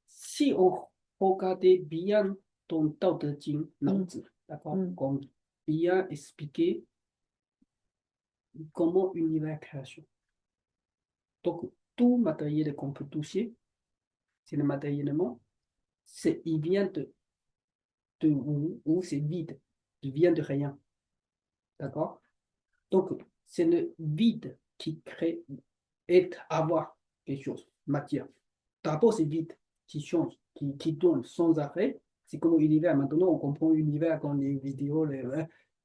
si on regardait bien ton Tao Te Ching, Lao Mm, Tzu, d'accord, mm, comme bien expliqué comment univers création. Donc, tout matériel qu'on peut toucher, c'est le matériellement, il vient de où c'est vide, il vient de rien, d'accord? Donc, c'est le vide qui crée et avoir quelque chose, matière. D'abord, c'est vide qui change, qui tourne sans arrêt. C'est comme l'univers. Maintenant, on comprend l'univers dans les vidéos,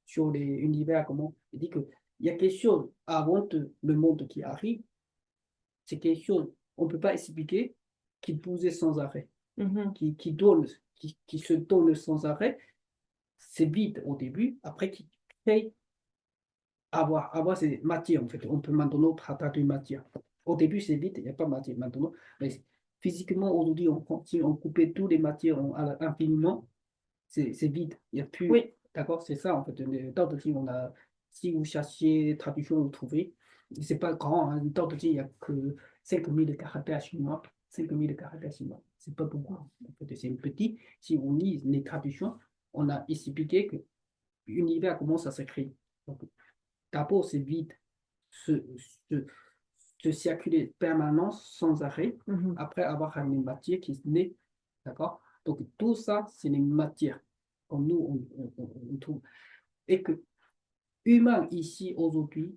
sur les univers, comment. Il dit qu'il y a quelque chose avant le monde qui arrive, c'est quelque chose, on ne peut pas expliquer, qui bougeait sans arrêt, mhm. qui tourne, qui se tourne sans arrêt. C'est vide au début, après qui crée avoir c'est matière, en fait. On peut maintenant traiter de matière. Au début, c'est vide, il n'y a pas de matière. Maintenant, mais physiquement, aujourd'hui, si on coupait toutes les matières infiniment, c'est vide. Il n'y a plus. Oui, D'accord? C'est ça, en fait. Dans le on a, si vous cherchez traduction, vous trouvez. C'est pas grand. Hein. Dans le il n'y a que 5000 caractères chinois. 5000 caractères chinois. C'est pas beaucoup. En fait, c'est petit. Si on lit les traductions, on a expliqué que l'univers commence à se créer. Donc, d'abord, c'est vide, se, se, se circuler permanence sans arrêt, mhm. après avoir une matière qui naît. D'accord? Donc, tout ça, c'est les matières comme nous, on trouve. Et que humain ici, aujourd'hui,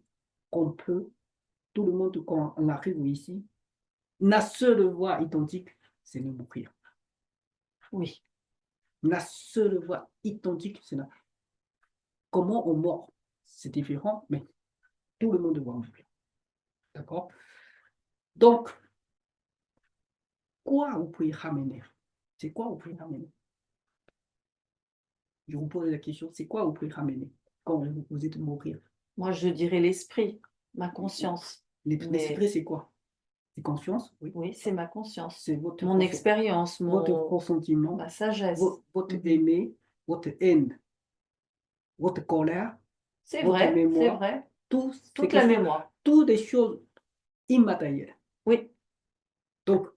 on peut, tout le monde, quand on arrive ici, la seule voie identique, c'est de mourir. Oui, La seule voie identique, c'est la... Comment on meurt, c'est différent, mais tout le monde va mourir. D'accord? Donc, quoi vous pouvez ramener? C'est quoi vous pouvez ramener? Je vous pose la question, c'est quoi vous pouvez ramener quand vous êtes mourir? moi je dirais l'esprit, ma conscience. Mais L'esprit, c'est quoi? C'est conscience, oui. oui, c'est ma conscience, C'est mon expérience, votre ressentiment, ma sagesse. votre Mhm. aimer, votre haine, votre colère, C'est votre vrai, c'est mémoire. vrai. Tout, c'est Toute la quelque chose, mémoire. toutes des choses immatérielles. Oui, Donc,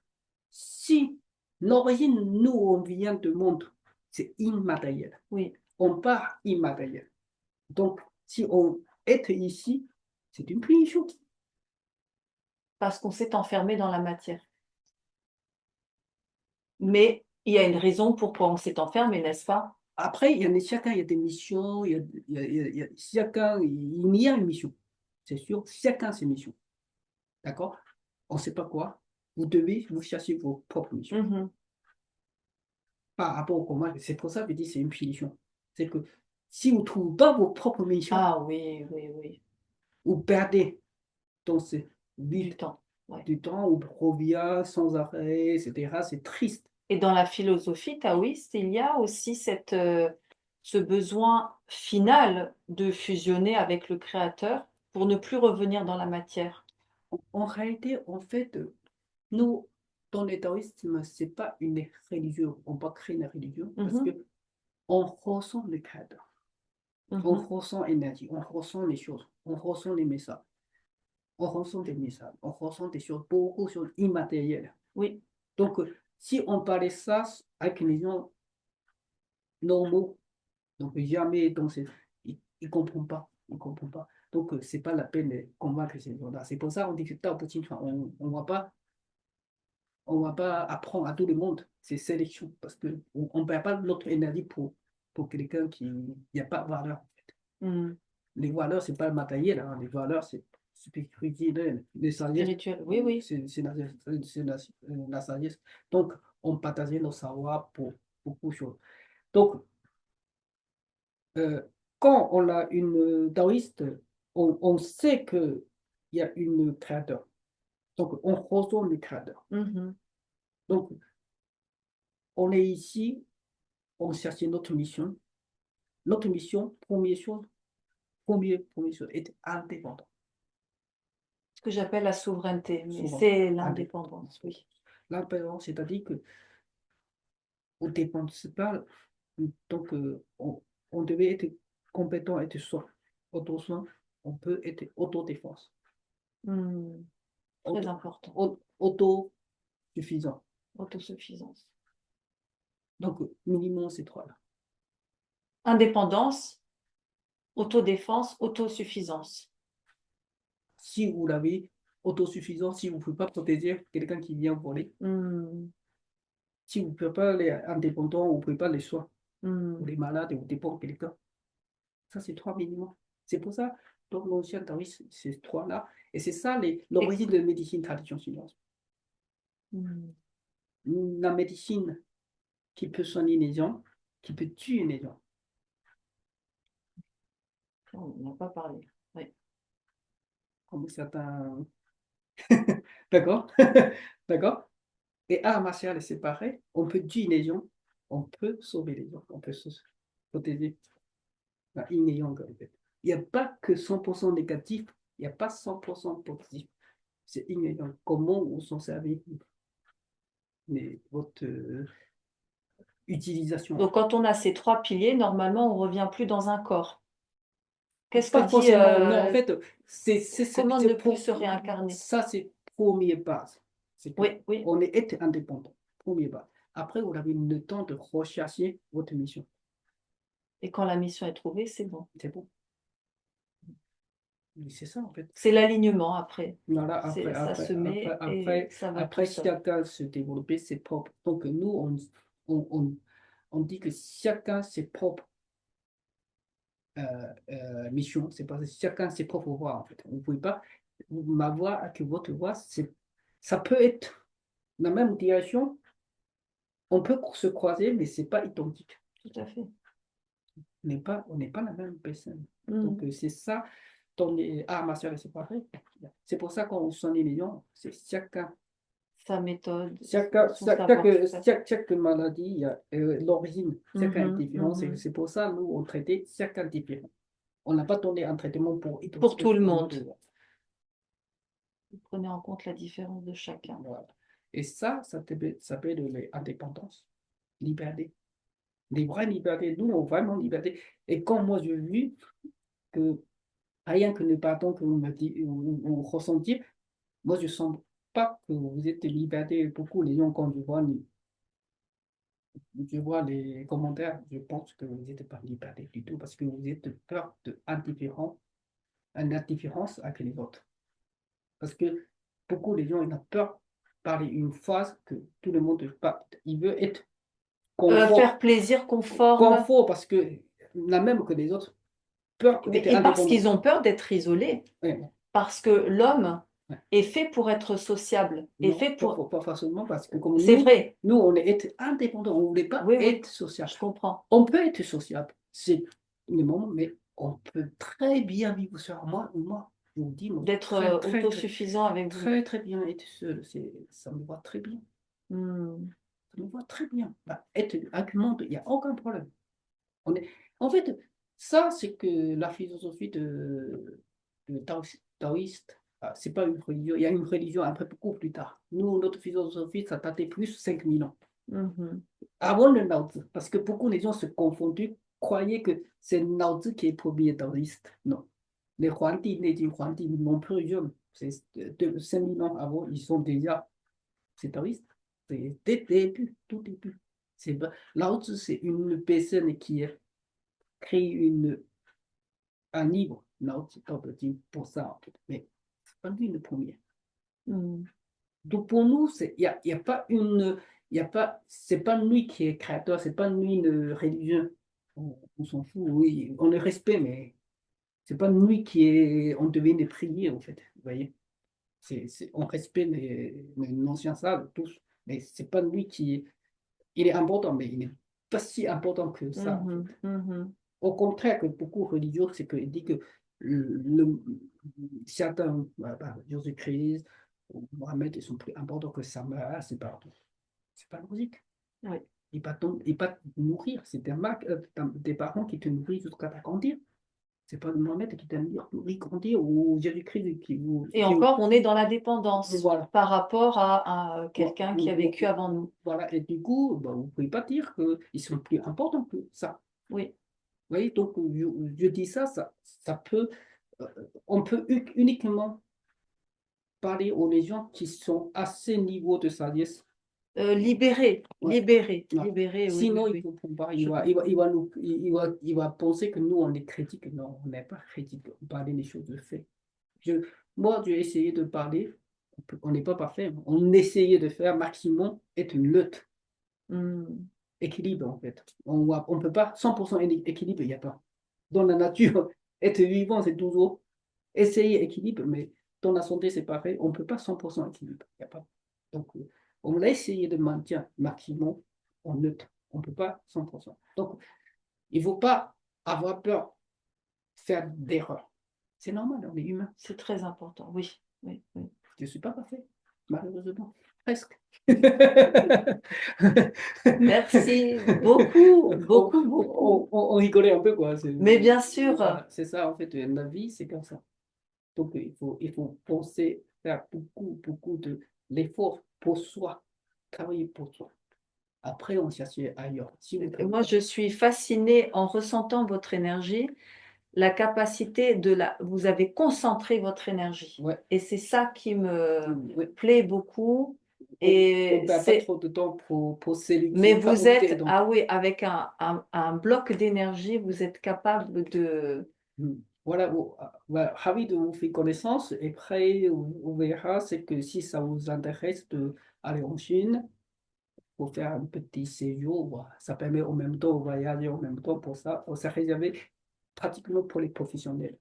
si l'origine, nous, on vient de monde, c'est immatériel. oui. On part immatériel. Donc, si on est ici, c'est une punition. Parce qu'on s'est enfermé dans la matière. Mais il y a une raison pourquoi on s'est enfermé, n'est-ce pas? Après, chacun, il y a des missions, chacun, il y a une mission. C'est sûr, chacun ses missions. D'accord? On ne sait pas quoi. Vous devez vous chercher vos propres missions. Mhm. Par rapport au combat, c'est pour ça que je dis que c'est une punition. C'est que si vous ne trouvez pas vos propres missions, Ah oui, oui, oui. vous perdez dans ce Du vide temps. Ouais. du temps, où on revient sans arrêt, etc. C'est triste. Et dans la philosophie taoïste, il y a aussi ce besoin final de fusionner avec le Créateur pour ne plus revenir dans la matière. En réalité, en fait, nous, dans le taoïsme, ce n'est pas une religion. On ne peut pas créer une religion parce Mhm, que on ressent le créateur. On mhm. ressent l'énergie, on ressent les choses, on ressent les messages, on ressent des messages, on ressent des choses, beaucoup de choses immatérielles. Oui, Donc, si on parlait ça avec les gens normaux, donc jamais dans ces... Ils ne comprennent pas. Ils comprennent pas. Donc, ce n'est pas la peine de convaincre ces gens-là. C'est pour ça qu'on dit que Tao Te Ching, on ne va pas apprendre à tout le monde. C'est sélection. Parce qu'on ne perd pas notre énergie pour quelqu'un qui n'y a pas de valeur. mm. Les valeurs, ce n'est pas le matériel. Hein. Les valeurs, c'est spirituel, les sagesses. Spirituel. Oui, oui. La sagesse. Donc, on partageait nos savoirs pour beaucoup de choses. Donc, euh, quand on a une taoïste, on sait qu'il y a une créateur. Donc, on ressent le créateur. Mhm. Donc, on est ici, on cherche notre mission. Notre mission, première chose, est indépendant. Ce que j'appelle la souveraineté, mais Souvent, c'est indépendant. l'indépendance, oui. L'indépendance, c'est-à-dire que au dépend, c'est pas, donc on devait être compétent, être soin, auto-soin, on peut être autodéfense, Hmm, très auto, important. autosuffisant. Autosuffisance. Donc, minimum ces trois-là. Indépendance, autodéfense, autosuffisance. Si vous l'avez, autosuffisant, si vous ne pouvez pas protéger quelqu'un qui vient voler, Hmm, si vous ne pouvez pas les indépendants, vous ne pouvez pas les soins, ou hmm. les malades, ou dépendre de quelqu'un. Ça, c'est trois minimums. C'est pour ça, donc l'ancien taoïsme, c'est trois-là. Et c'est ça Et- l'origine de la médecine tradition chinoise. hmm, La médecine qui peut soigner les gens, qui peut tuer les gens. on n'en a pas parlé. Oui. Comme certains. D'accord? D'accord? Et art martial, c'est pareil. On peut tuer les gens, on peut sauver les gens, on peut se protéger. La yin et yang, en fait. Il n'y a pas que 100% négatif, il n'y a pas 100% positif. C'est yin et yang. Comment vous s'en servez, votre utilisation. Donc, quand on a ces trois piliers, normalement, on ne revient plus dans un corps. Qu'est-ce que Pas dit forcément, non, en fait, comment ne plus se réincarner? ça, c'est première base. C'est que Oui, oui. on est indépendant, première base. Après, vous avez le temps de rechercher votre mission. Et quand la mission est trouvée, c'est bon. C'est bon. Mais c'est ça, en fait. C'est l'alignement après. Voilà, après, Ça après, se après, met et après, ça va tout après, seul. chacun se développer ses propres. Donc, nous, on, on, on dit que chacun ses propres mission, c'est parce que chacun ses propres voies, en fait. Vous ne pouvez pas, ma voix que votre voix, ça peut être la même direction, on peut se croiser, mais c'est pas identique. Tout à fait. On n'est pas la même personne. Hmm. Donc, c'est ça, dans les arts martiaux, c'est pareil. C'est pour ça qu'on soigne les gens, c'est chacun. Sa méthode, son Chaque, savoir, tout à fait. chaque maladie, il y a l'origine, chacun est Mhm, différent. mhm. C'est pour ça, nous, on traitait chacun différent. On n'a pas donné un traitement pour Pour identifier tout le tout le monde. monde. Vous prenez en compte la différence de chacun. Voilà. Et ça s'appelle l'indépendance, liberté. Des vraies libertés. Nous, on vraiment liberté. Et quand moi, j'ai vu que rien que le pardon que vous me dites, vous ressentiez, moi, je ne sens pas que vous êtes liberté. Beaucoup, les gens, quand je vois les commentaires, je pense que vous n'êtes pas liberté du tout parce que vous êtes peur de une indifférence avec les autres. Parce que beaucoup de gens, ils ont peur de parler une phrase que tout le monde pas. Il veut être Faire confort. plaisir, conforme, Confort parce que la même que les autres, peur d'être et parce indépendant. qu'ils ont peur d'être isolés. Ouais, Parce que l'homme ouais. est fait pour être sociable, est Non, fait pour... pas facilement parce que comme C'est vrai, nous, on est être indépendant, on ne voulait pas oui, oui, être social. je comprends. On peut être sociable, c'est le moment, mais on peut très bien vivre seul. Moi, je vous dis, moi, D'être autosuffisant avec vous. très bien être seul. Ça me va très bien. Hmm. Ça me va très bien. Bah, être avec le monde, il n'y a aucun problème. On est... En fait, ça, c'est que la philosophie de taoïste, ah, c'est pas une religion. Il y a une religion après beaucoup plus tard. Nous, notre philosophie, ça datait plus 5000 ans. Mhm. Avant le Lao Tzu, parce que beaucoup de gens se confondaient, croyaient que c'est Lao Tzu qui est premier taoïste. Non. Les Huangdi, les Huangdi, non plus jeunes, c'est 5000 ans avant, ils sont déjà c'est taoïste. C'est dès le début, tout début. Lao Tzu, c'est une personne qui a créé un livre, Lao Tzu, pour ça, en fait. Mais c'est pas lui le premier. Hmm. Donc pour nous, y a pas y a pas, c'est pas lui qui est créateur, c'est pas lui le religieux. On s'en fout, oui, on le respecte, mais c'est pas lui qui est, on devait les prier, en fait. Vous voyez, on respecte les anciens sages, tous, mais c'est pas lui qui est, il est important, mais il n'est pas si important que ça, en fait. Mhm. Mhm. Au contraire que beaucoup de religieux, c'est qu'il dit que certains, Jésus-Christ ou Mohamed, ils sont plus importants que ça, c'est pas, c'est pas logique. Oui. Il ne pas te nourrir, c'est des parents qui te nourrissent jusqu'à ta grandir. C'est pas Mohamed qui t'a dit oui, grandir ou Jésus-Christ qui vous. Et encore, on est dans la dépendance Voilà. par rapport à quelqu'un qui a vécu avant nous. Voilà. Et du coup, bah, vous ne pouvez pas dire qu'ils sont plus importants que ça. Oui. Vous voyez, donc je dis ça peut, euh, on peut uniquement parler aux gens qui sont à ce niveau de sagesse. Libéré, Ouais. libéré, Ouais. libéré, oui, Sinon, oui, il oui. faut pouvoir, Je il va penser que nous, on est critiques. Non, on n'est pas critiques. On parle des choses de fait. Moi, j'ai essayé de parler. On n'est pas parfait. On essayait de faire maximum, être une lutte. Hmm. Équilibre, en fait. On peut pas, 100% équilibre, il n'y a pas. Dans la nature, être vivant, c'est toujours essayer équilibre, mais dans la santé, c'est pareil. On ne peut pas 100% équilibre. Il n'y a pas. Donc, on a essayé de maintenir maximum en neutre. On ne peut pas 100%. Donc, il ne faut pas avoir peur de faire d'erreurs. C'est normal, on est humain. C'est très important, oui, oui, oui. Je ne suis pas parfait, malheureusement. Presque. Merci beaucoup, beaucoup, beaucoup. On rigolait un peu, quoi. Mais bien sûr, Voilà, c'est ça, en fait, la vie, c'est comme ça. Donc, il faut penser, faire beaucoup de l'effort pour soi, travailler pour soi. Après, on cherche ailleurs. Si vous moi, je suis fascinée en ressentant votre énergie, la capacité vous avez concentré votre énergie. Ouais. Et c'est ça qui me Ouais. plaît beaucoup. On Et ne perd pas trop de temps pour celui mais qui vous est êtes, ah oui, avec un bloc d'énergie, vous êtes capable de. Voilà, ravi de vous faire connaissance. Et après, on verra, c'est que si ça vous intéresse d'aller en Chine pour faire un petit séjour, ça permet en même temps de voyager en même temps pour ça. C'est réservé pratiquement pour les professionnels.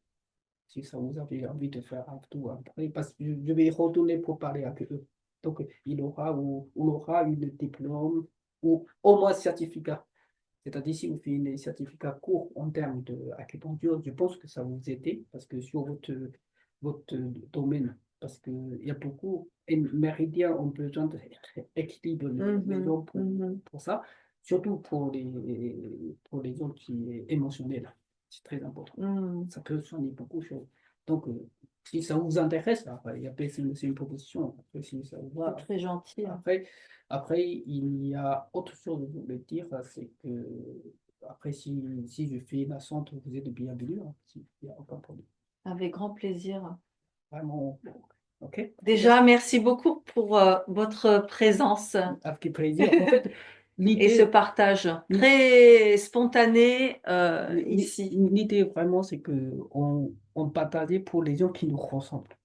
Si ça vous avez envie de faire un tour après, parce que je vais retourner pour parler avec eux. Donc, on aura une diplôme ou au moins certificat. C'est-à-dire, si vous faites un certificat court en termes d'acupuncture, je pense que ça va vous aider parce que sur votre domaine, parce qu'il y a beaucoup, et méridien ont besoin d'équilibre les gens pour ça, surtout pour les gens qui sont émotionnels. C'est très important. Ça peut soigner beaucoup de choses. Donc, si ça vous intéresse, après, c'est une proposition. Après, si ça vous va, C'est très gentil. après, il y a autre chose que je voulais dire, c'est que après, si je fais la centre, vous êtes bienvenue, hein, il n'y a aucun problème. Avec grand plaisir. Vraiment, ok? Déjà, merci beaucoup pour votre présence Avec plaisir. En fait, et ce partage très spontané ici. l'idée vraiment, c'est on partageait pour les gens qui nous ressemblent.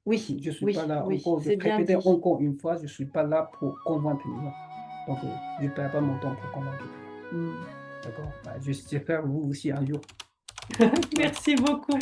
Oui, Je ne suis oui, pas là oui, encore, je c'est bien répète dit. encore une fois, je ne suis pas là pour convaincre les gens. Donc, je ne perds pas mon temps pour convaincre. D'accord? J'espère vous aussi un jour. Merci beaucoup.